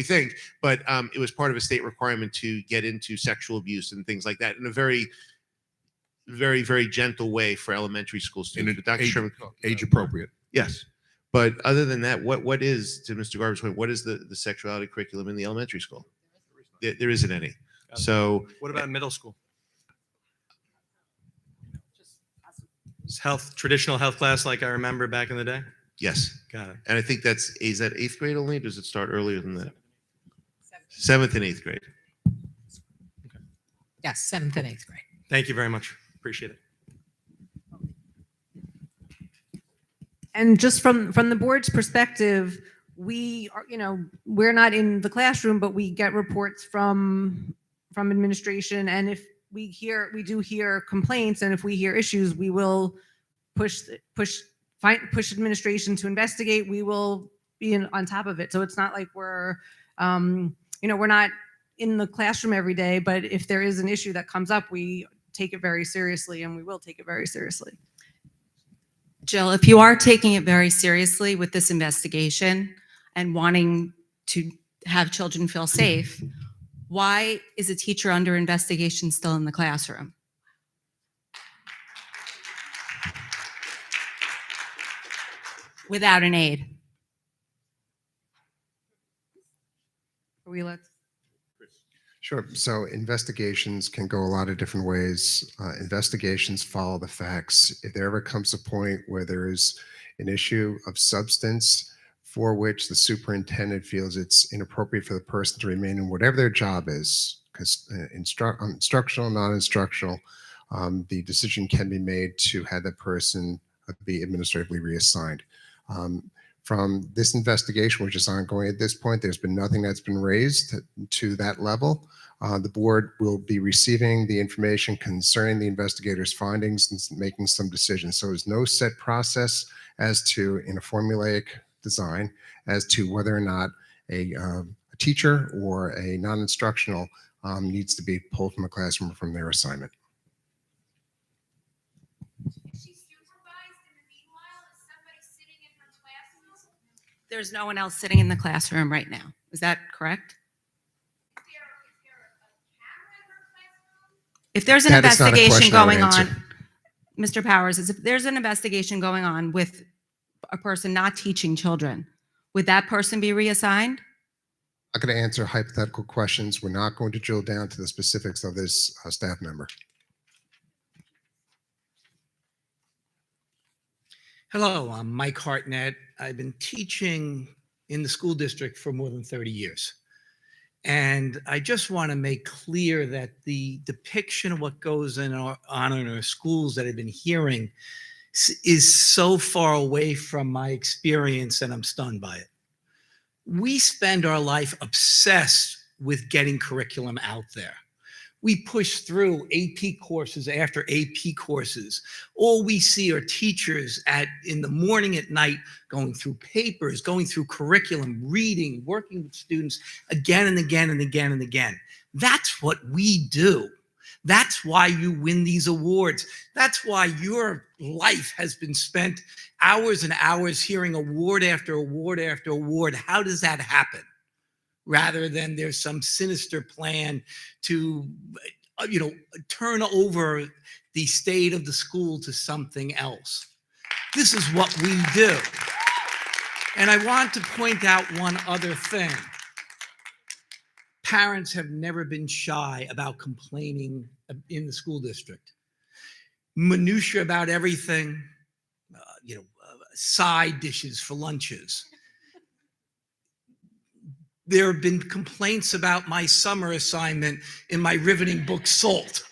but it was part of a state requirement to get into sexual abuse and things like that in a very, very, very gentle way for elementary school students. But Dr. Sherman, age appropriate. yes. But other than that, what is, to Mr. Garber's point, what is the sexuality curriculum in the elementary school? There isn't any. So what about middle school? Traditional health class like I remember back in the day? yes. Got it. And I think is that 8th grade only? Does it start earlier than that? 7th and 8th grade. Yes, 7th and 8th grade. Thank you very much. Appreciate it. And just from the board's perspective, we are, we're not in the classroom, but we get reports from administration. And if we do hear complaints, and if we hear issues, we will push administration to investigate. We will be on top of it. So it's not like we're not in the classroom every day, but if there is an issue that comes up, we take it very seriously, and we will take it very seriously. Jill, if you are taking it very seriously with this investigation and wanting to have children feel safe, why is a teacher under investigation still in the classroom? Without an aide? Sure. So investigations can go a lot of different ways. Investigations follow the facts. If there ever comes a point where there is an issue of substance for which the superintendent feels it's inappropriate for the person to remain in whatever their job is, because instructional, non-instructional, the decision can be made to have that person be administratively reassigned. From this investigation, which is ongoing at this point, there's been nothing that's been raised to that level. The board will be receiving the information concerning the investigator's findings and making some decisions. So there's no set process as to, in a formulaic design, as to whether or not a teacher or a non-instructional needs to be pulled from a classroom or from their assignment. There's no one else sitting in the classroom right now. Is that correct? If there's an That is not a investigation question I would going on, answer. Mr. Powers, if there's an investigation going on with a person not teaching children, would that person be reassigned? I'm not going to answer hypothetical questions. We're not going to drill down to the specifics of this staff member. Hello, I'm Mike Hartnett. I've been teaching in the school district for more than 30 years. And I just want to make clear that the depiction of what goes on in our schools that I've been hearing is so far away from my experience, and I'm stunned by it. We spend our life obsessed with getting curriculum out there. We push through AP courses after AP courses. All we see are teachers in the morning, at night, going through papers, going through curriculum, reading, working with students again and again and again and again. That's what we do. That's why you win these awards. That's why your life has been spent hours and hours hearing award after award after award. How does that happen? Rather than there's some sinister plan to, turn over the state of the school to something else. This is what we do. And I want to point out one other thing. Parents have never been shy about complaining in the school district. Minutia about everything, side dishes for lunches. There have been complaints about my summer assignment in my riveting book, Salt,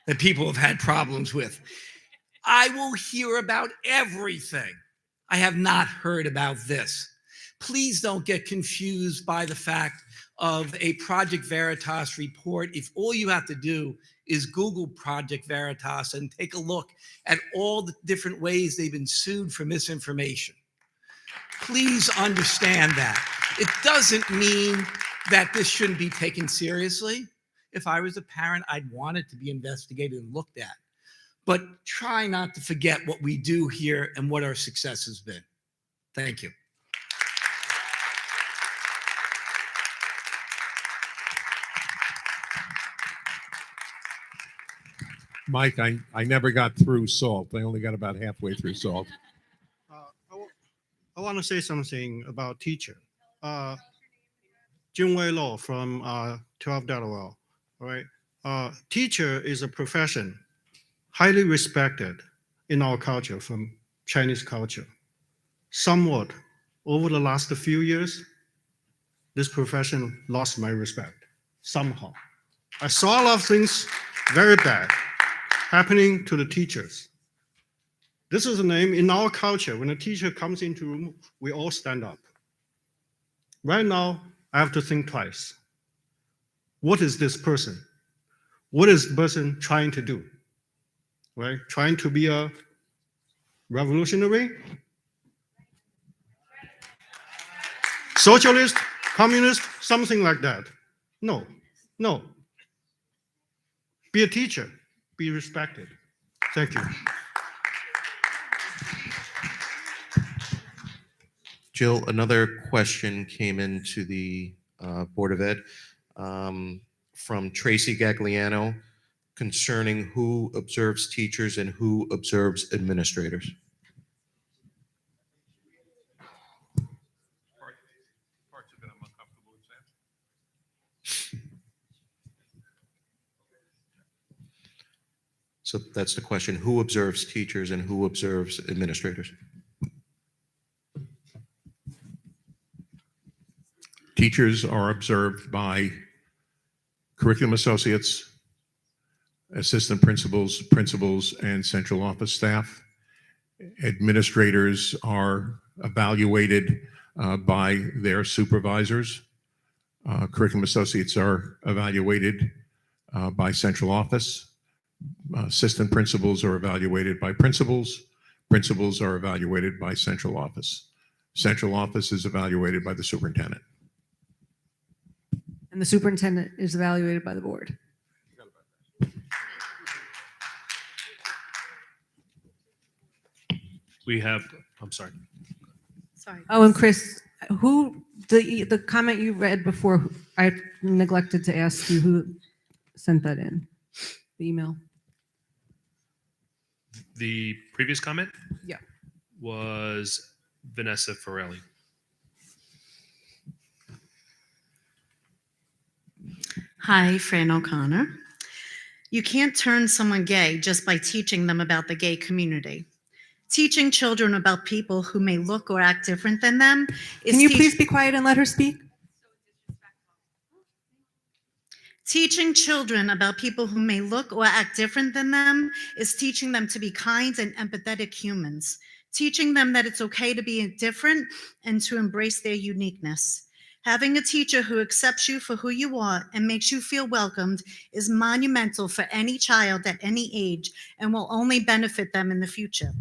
that people have had problems with. I will hear about everything. I have not heard about this. Please don't get confused by the fact of a Project Veritas report. If all you have to do is Google Project Veritas and take a look at all the different ways they've been sued for misinformation. Please understand that. It doesn't mean that this shouldn't be taken seriously. If I was a parent, I'd want it to be investigated and looked at. But try not to forget what we do here and what our success has been. Thank you. Mike, I never got through SALT. I only got about halfway through SALT. I want to say something about teacher. Junwei Law from 12 Delaware. All right. Teacher is a profession highly respected in our culture, from Chinese culture. Somewhat over the last few years, this profession lost my respect somehow. I saw a lot of things very bad happening to the teachers. This is a name in our culture. When a teacher comes into a room, we all stand up. Right now, I have to think twice. What is this person? What is the person trying to do? Right? Trying to be a revolutionary? Socialist? Communist? Something like that. No, no. Be a teacher. Be respected. Thank you. Jill, another question came into the Board of Ed from Tracy Gagliano concerning who observes teachers and who observes administrators. So that's the question, who observes teachers and who observes administrators? Teachers are observed by curriculum associates, assistant principals, principals, and central office staff. Administrators are evaluated by their supervisors. Curriculum associates are evaluated by central office. Assistant principals are evaluated by principals. Principals are evaluated by central office. Central office is evaluated by the superintendent. And the superintendent is evaluated by the board. We have, I'm sorry. Sorry. Oh, and Chris, the comment you read before, I neglected to ask you who sent that in, the email. The previous comment? Yeah. Was Vanessa Forelli. Hi, Fran O'Connor. You can't turn someone gay just by teaching them about the gay community. Teaching children about people who may look or act different than them is Can you please be quiet and let her speak? Teaching children about people who may look or act different than them is teaching them to be kind and empathetic humans. Teaching them that it's okay to be different and to embrace their uniqueness. Having a teacher who accepts you for who you are and makes you feel welcomed is monumental for any child at any age and will only benefit them in the future.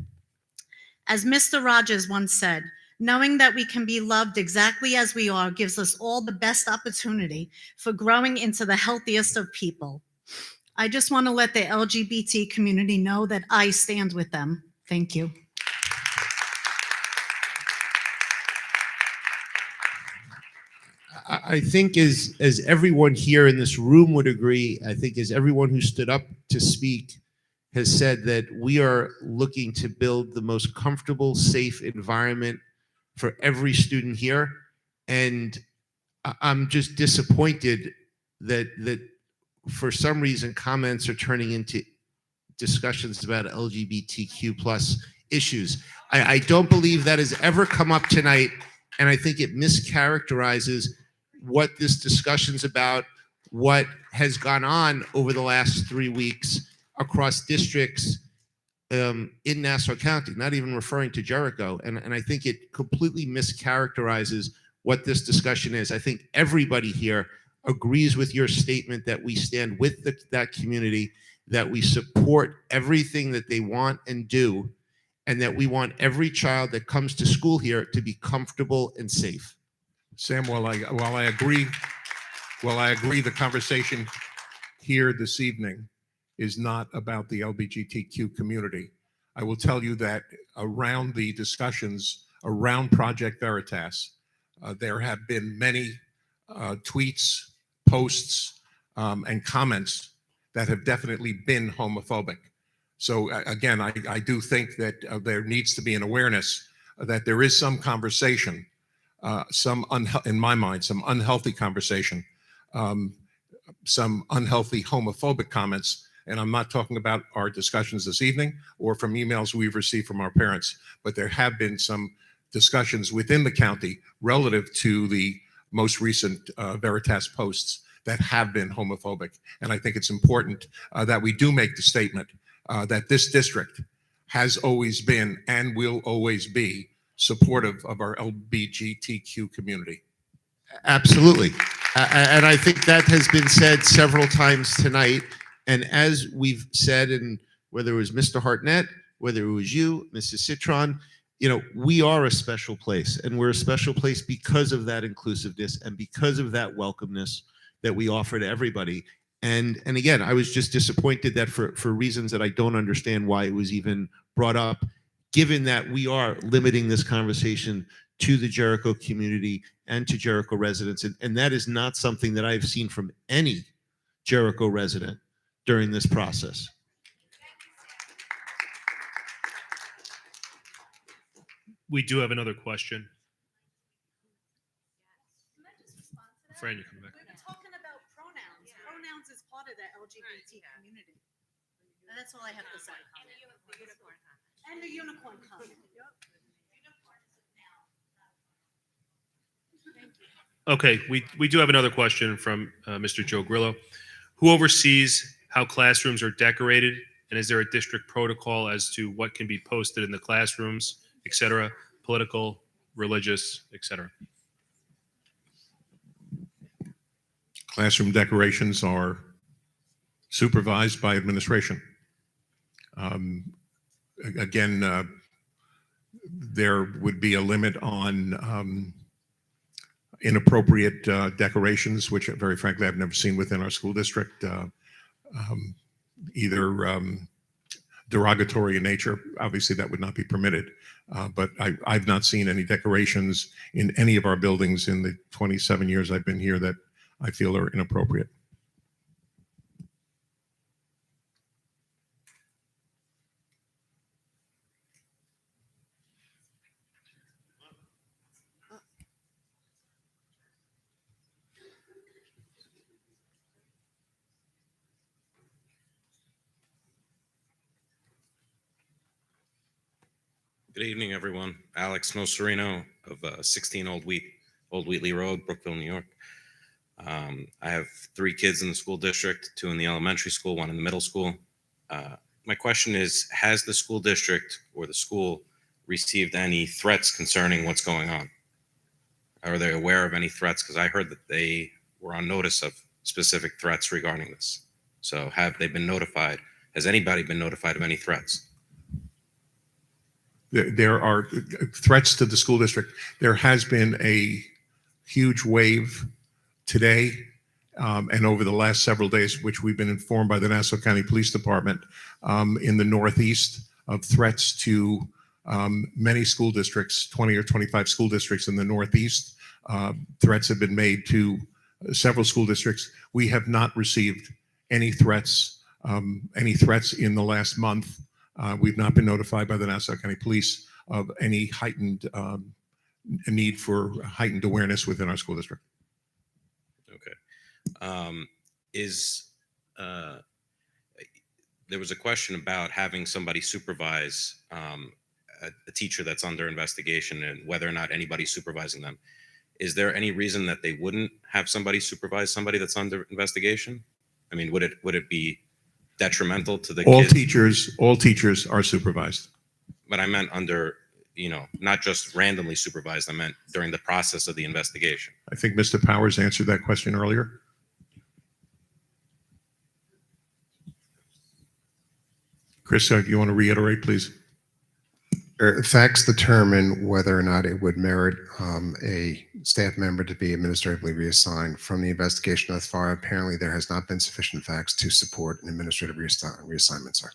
As Mr. Rogers once said, knowing that we can be loved exactly as we are gives us all the best opportunity for growing into the healthiest of people. I just want to let the LGBT community know that I stand with them. Thank you. I think as everyone here in this room would agree, I think as everyone who stood up to speak has said, that we are looking to build the most comfortable, safe environment for every student here. And I'm just disappointed that for some reason comments are turning into discussions about LGBTQ plus issues. I don't believe that has ever come up tonight, and I think it mischaracterizes what this discussion's about, what has gone on over the last 3 weeks across districts in Nassau County, not even referring to Jericho. And I think it completely mischaracterizes what this discussion is. I think everybody here agrees with your statement that we stand with that community, that we support everything that they want and do, and that we want every child that comes to school here to be comfortable and safe. Sam, while I agree, the conversation here this evening is not about the LGBTQ community. I will tell you that around the discussions around Project Veritas, there have been many tweets, posts, and comments that have definitely been homophobic. So again, I do think that there needs to be an awareness that there is some conversation, in my mind, some unhealthy conversation, some unhealthy homophobic comments. And I'm not talking about our discussions this evening or from emails we've received from our parents, but there have been some discussions within the county relative to the most recent Veritas posts that have been homophobic. And I think it's important that we do make the statement that this district has always been and will always be supportive of our LGBTQ community. Absolutely. And I think that has been said several times tonight. And as we've said, and whether it was Mr. Hartnett, whether it was you, Mrs. Citron, we are a special place, and we're a special place because of that inclusiveness and because of that welcomeness that we offer to everybody. And again, I was just disappointed that for reasons that I don't understand why it was even brought up, given that we are limiting this conversation to the Jericho community and to Jericho residents. And that is not something that I've seen from any Jericho resident during this process. We do have another question. Fran, you come back. We're talking about pronouns. Pronouns is part of the LGBT community. And that's all I have to say. And the unicorn comment. Okay, we do have another question from Mr. Joe Grillo. Who oversees how classrooms are decorated, and is there a district protocol as to what can be posted in the classrooms, et cetera, political, religious, et cetera? Classroom decorations are supervised by administration. Again, there would be a limit on inappropriate decorations, which very frankly I've never seen within our school district, either derogatory in nature. Obviously that would not be permitted, but I've not seen any decorations in any of our buildings in the 27 years I've been here that I feel are inappropriate. Good evening, everyone. Alex Nocerino of 16 Old Wheatley Road, Brookville, New York. I have 3 kids in the school district, 2 in the elementary school, 1 in the middle school. My question is, has the school district or the school received any threats concerning what's going on? Are they aware of any threats? Because I heard that they were on notice of specific threats regarding this. So have they been notified? Has anybody been notified of any threats? There are threats to the school district. There has been a huge wave today and over the last several days, which we've been informed by the Nassau County Police Department in the Northeast, of threats to many school districts, 20 or 25 school districts in the Northeast. Threats have been made to several school districts. We have not received any threats in the last month. We've not been notified by the Nassau County Police of any heightened need for heightened awareness within our school district. Okay. There was a question about having somebody supervise a teacher that's under investigation and whether or not anybody's supervising them. Is there any reason that they wouldn't have somebody supervise somebody that's under investigation? I mean, would it be detrimental to the All kids? all teachers are supervised. But I meant under, not just randomly supervised. I meant during the process of the investigation. I think Mr. Powers answered that question earlier. Chris, you want to reiterate, please? Facts determine whether or not it would merit a staff member to be administratively reassigned. From the investigation thus far, apparently there has not been sufficient facts to support an administrative reassignment, sir.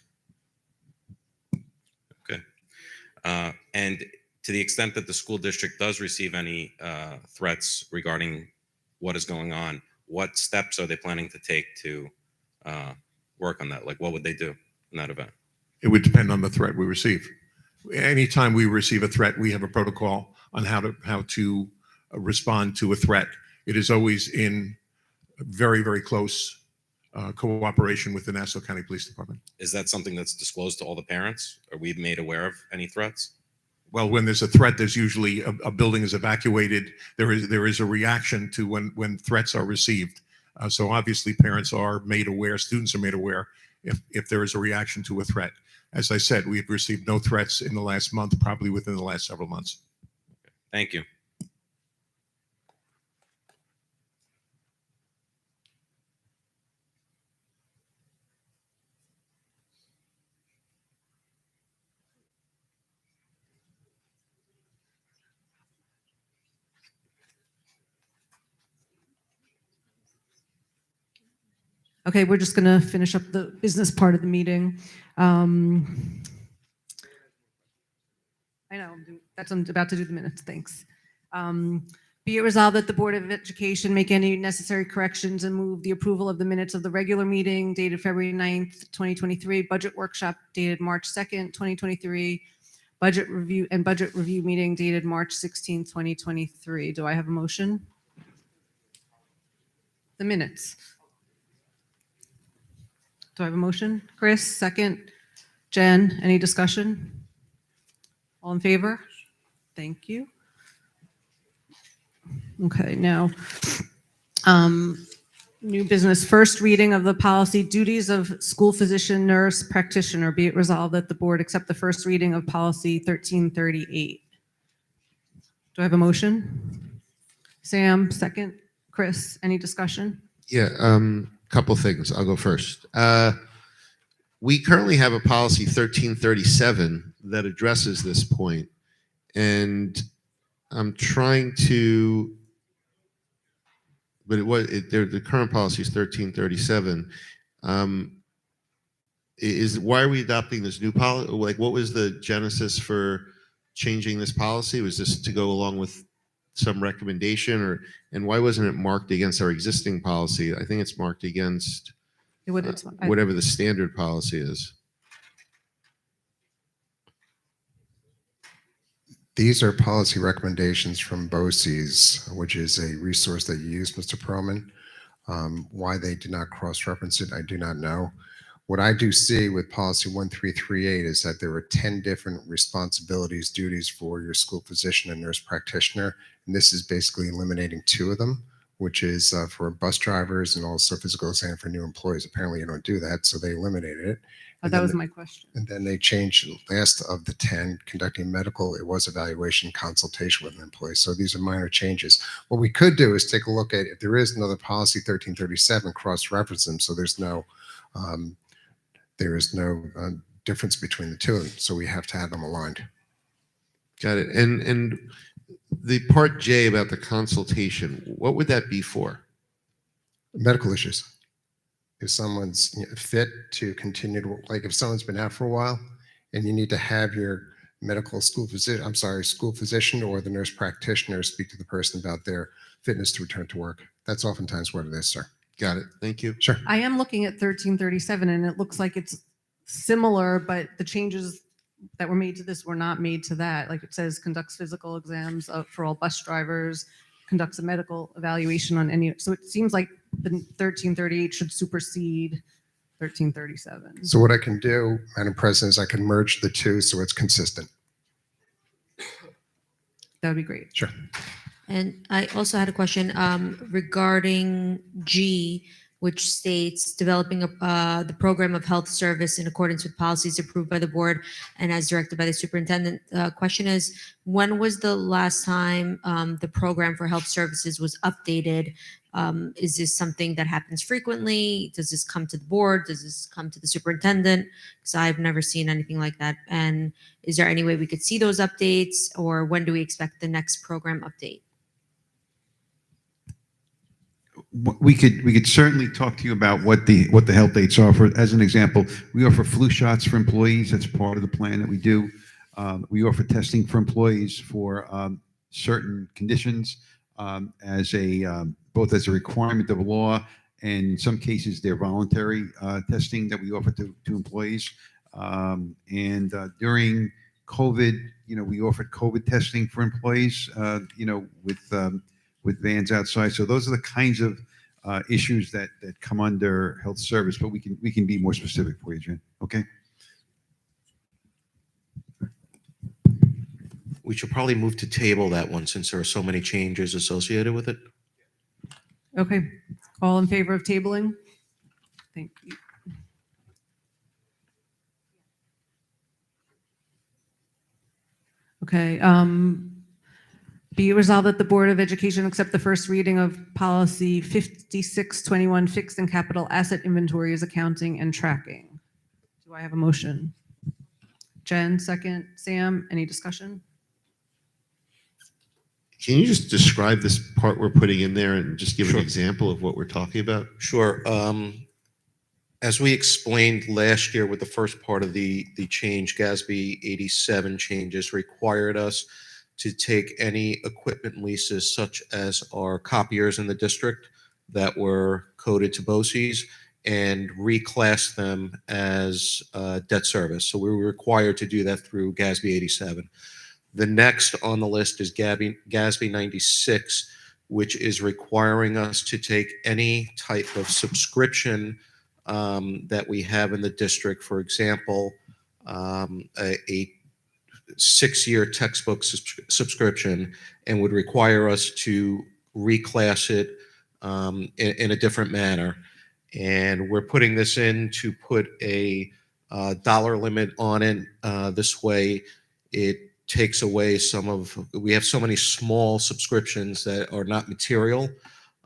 Okay. And to the extent that the school district does receive any threats regarding what is going on, what steps are they planning to take to work on that? Like, what would they do in that event? It would depend on the threat we receive. Anytime we receive a threat, we have a protocol on how to respond to a threat. It is always in very, very close cooperation with the Nassau County Police Department. Is that something that's disclosed to all the parents? Are we made aware of any threats? Well, when there's a threat, there's usually a building is evacuated. There is a reaction to when threats are received. So obviously parents are made aware, students are made aware if there is a reaction to a threat. As I said, we've received no threats in the last month, probably within the last several months. Thank you. Okay, we're just going to finish up the business part of the meeting. I know, I'm about to do the minutes, thanks. Be it resolved that the Board of Education make any necessary corrections and move the approval of the minutes of the regular meeting dated February 9th, 2023, budget workshop dated March 2nd, 2023, budget review meeting dated March 16th, 2023. Do I have a motion? The minutes. Do I have a motion? Chris, second. Jen, any discussion? All in favor? Thank you. Okay, now, new business, first reading of the policy duties of school physician, nurse, practitioner. Be it resolved that the board accept the first reading of policy 1338. Do I have a motion? Sam, second. Chris, any discussion? Yeah, couple things. I'll go first. We currently have a policy 1337 that addresses this point, and I'm trying to, but the current policy is 1337. Why are we adopting this new policy? Like, what was the genesis for changing this policy? Was this to go along with some recommendation, and why wasn't it marked against our existing policy? I think it's marked against whatever the standard policy is. These are policy recommendations from BOCES, which is a resource that you use, Mr. Perlman. Why they did not cross-reference it, I do not know. What I do see with policy 1338 is that there are 10 different responsibilities, duties for your school physician and nurse practitioner. And this is basically eliminating 2 of them, which is for bus drivers and also physical exam for new employees. Apparently you don't do that, so they eliminated it. Oh, that was my question. And then they changed the last of the 10, conducting medical, it was evaluation, consultation with an employee. So these are minor changes. What we could do is take a look at if there is another policy 1337, cross-reference them so there's no difference between the 2 of them. So we have to have them aligned. Got it. And the part J about the consultation, what would that be for? Medical issues. If someone's fit to continue to, like if someone's been out for a while and you need to have your school physician or the nurse practitioner speak to the person about their fitness to return to work. That's oftentimes what it is, sir. Got it. Thank you. Sure. I am looking at 1337 and it looks like it's similar, but the changes that were made to this were not made to that. Like it says conducts physical exams for all bus drivers, conducts a medical evaluation on any. So it seems like the 1338 should supersede 1337. So what I can do, Madam President, is I can merge the 2 so it's consistent. That would be great. Sure. And I also had a question regarding G, which states developing the program of health service in accordance with policies approved by the board and as directed by the superintendent. Question is, when was the last time the program for health services was updated? Is this something that happens frequently? Does this come to the board? Does this come to the superintendent? Because I've never seen anything like that. And is there any way we could see those updates, or when do we expect the next program update? We could certainly talk to you about what the health dates are. For as an example, we offer flu shots for employees. That's part of the plan that we do. We offer testing for employees for certain conditions as both as a requirement of law, and in some cases they're voluntary testing that we offer to employees. During COVID, we offered COVID testing for employees, with vans outside. So those are the kinds of issues that come under health service, but we can be more specific for you, Jen. Okay. We should probably move to table that one since there are so many changes associated with it. Okay, all in favor of tabling? Thank you. Okay, be it resolved that the Board of Education accept the first reading of policy 5621, fixed and capital asset inventories, accounting and tracking. Do I have a motion? Jen, second. Sam, any discussion? Can you just describe this part we're putting in there and just give Sure. an example of what we're talking about? Sure. As we explained last year with the first part of the change, GASB 87 changes required us to take any equipment leases such as our copiers in the district that were coded to BOCES and reclass them as debt service. So we were required to do that through GASB 87. The next on the list is GASB 96, which is requiring us to take any type of subscription that we have in the district. For example, a 6-year textbook subscription, and would require us to reclass it in a different manner. And we're putting this in to put a dollar limit on it. This way, it takes away we have so many small subscriptions that are not material.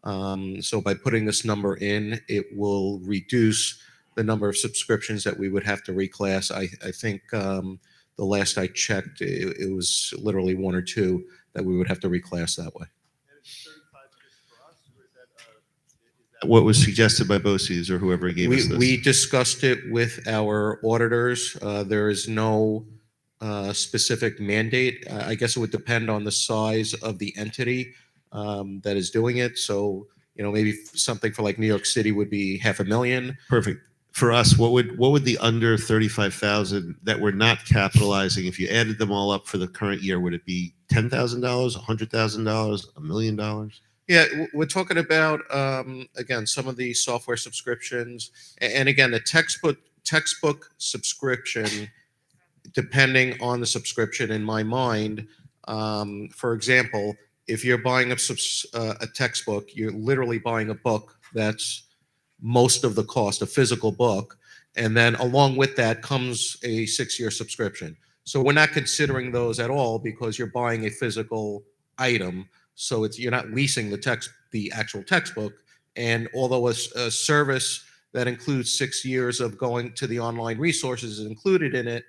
So by putting this number in, it will reduce the number of subscriptions that we would have to reclass. I think the last I checked, it was literally 1 or 2 that we would have to reclass that way. What was suggested by BOCES or whoever gave us this? We discussed it with our auditors. There is no specific mandate. I guess it would depend on the size of the entity that is doing it. So, maybe something for like New York City would be $500,000. Perfect. For us, what would the under 35,000 that we're not capitalizing, if you added them all up for the current year, would it be $10,000, $100,000, $1 million? Yeah, we're talking about again some of the software subscriptions, and again the textbook subscription, depending on the subscription. In my mind, for example, if you're buying a textbook, you're literally buying a book that's most of the cost, a physical book, and then along with that comes a 6-year subscription. So we're not considering those at all because you're buying a physical item. So you're not leasing the actual textbook. And although a service that includes 6 years of going to the online resources is included in it,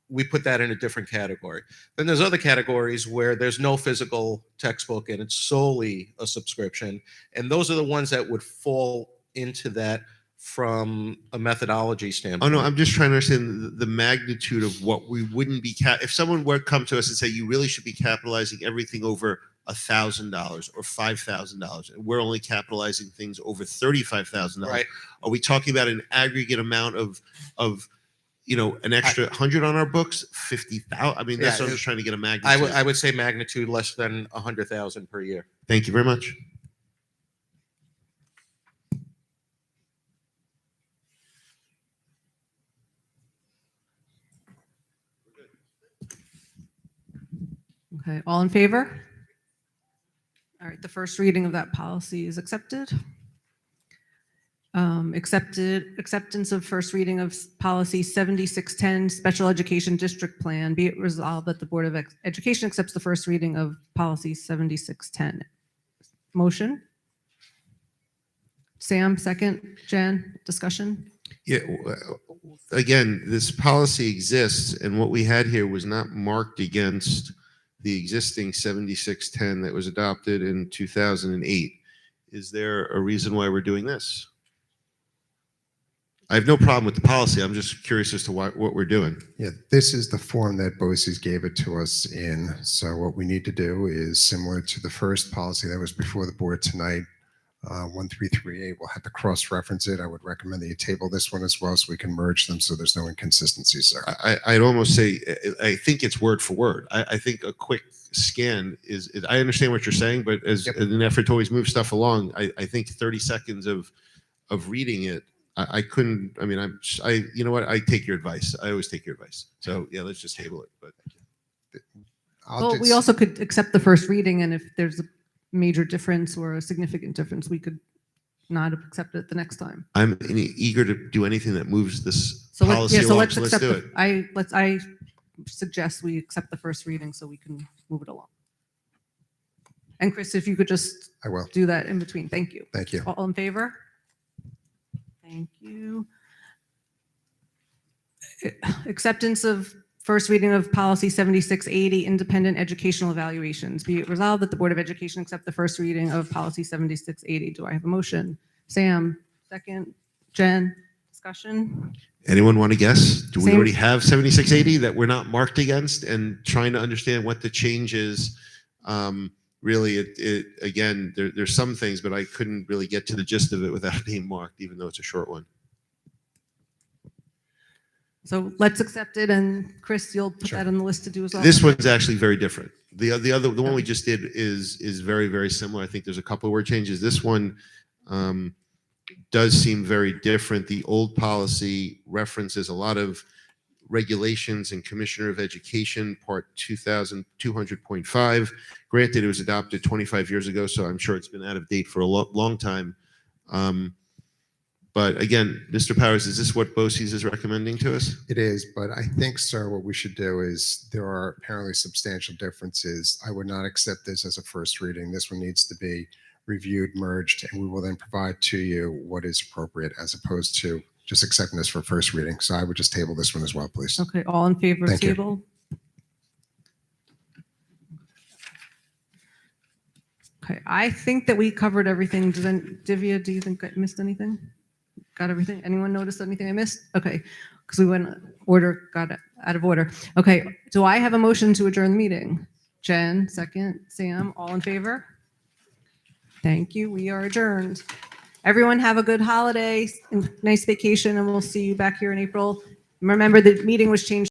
we put that in a different category. Then there's other categories where there's no physical textbook and it's solely a subscription. And those are the ones that would fall into that from a methodology standpoint. Oh no, I'm just trying to understand the magnitude of what we wouldn't be if someone were to come to us and say you really should be capitalizing everything over $1,000 or $5,000, and we're only capitalizing things over $35,000. Right. Are we talking about an aggregate amount of an extra 100 on our books, 50,000? I mean, that's what I'm just trying to get a magnitude. I would say magnitude less than 100,000 per year. Thank you very much. Okay, all in favor? All right, the first reading of that policy is accepted. Acceptance of first reading of policy 7610, special education district plan. Be it resolved that the Board of Education accepts the first reading of policy 7610. Motion? Sam, second. Jen, discussion? Yeah, again, this policy exists, and what we had here was not marked against the existing 7610 that was adopted in 2008. Is there a reason why we're doing this? I have no problem with the policy. I'm just curious as to what we're doing. Yeah, this is the form that BOCES gave it to us in. So what we need to do is similar to the first policy that was before the board tonight, 1338, we'll have to cross-reference it. I would recommend that you table this one as well so we can merge them so there's no inconsistencies there. I'd almost say, I think it's word for word. I think a quick scan is I understand what you're saying, but as an effort to always move stuff along, I think 30 seconds of reading it, I couldn't, I mean, you know what? I take your advice. I always take your advice. So yeah, let's just table it. But Well, we also could accept the first reading, and if there's a major difference or a significant difference, we could not accept it the next time. I'm eager to do anything that moves this So policy so along. let's So let's accept do it. I suggest we accept the first reading so we can move it along. And Chris, if you could just I will. do that in between. Thank you. Thank you. All in favor? Thank you. Acceptance of first reading of policy 7680, independent educational evaluations. Be it resolved that the Board of Education accept the first reading of policy 7680. Do I have a motion? Sam, second. Jen, discussion? Anyone want to guess? Do we Same. already have 7680 that we're not marked against, and trying to understand what the change is? Really, again, there's some things, but I couldn't really get to the gist of it without it being marked, even though it's a short one. So let's accept it, and Chris, you'll put that on the list to do as well. This one's actually very different. The one we just did is very, very similar. I think there's a couple of word changes. This one does seem very different. The old policy references a lot of regulations and Commissioner of Education, Part 2200.5. Granted, it was adopted 25 years ago, so I'm sure it's been out of date for a long time. But again, Mr. Powers, is this what BOCES is recommending to us? It is, but I think, sir, what we should do is there are apparently substantial differences. I would not accept this as a first reading. This one needs to be reviewed, merged, and we will then provide to you what is appropriate as opposed to just accepting this for first reading. So I would just table this one as well, please. Okay, all in favor of Thank you. table? Okay, I think that we covered everything. Divya, do you think I missed anything? Got everything? Anyone notice anything I missed? Okay, because we went got out of order. Okay, do I have a motion to adjourn the meeting? Jen, second. Sam, all in favor? Thank you. We are adjourned. Everyone have a good holiday, nice vacation, and we'll see you back here in April. Remember, the meeting was changed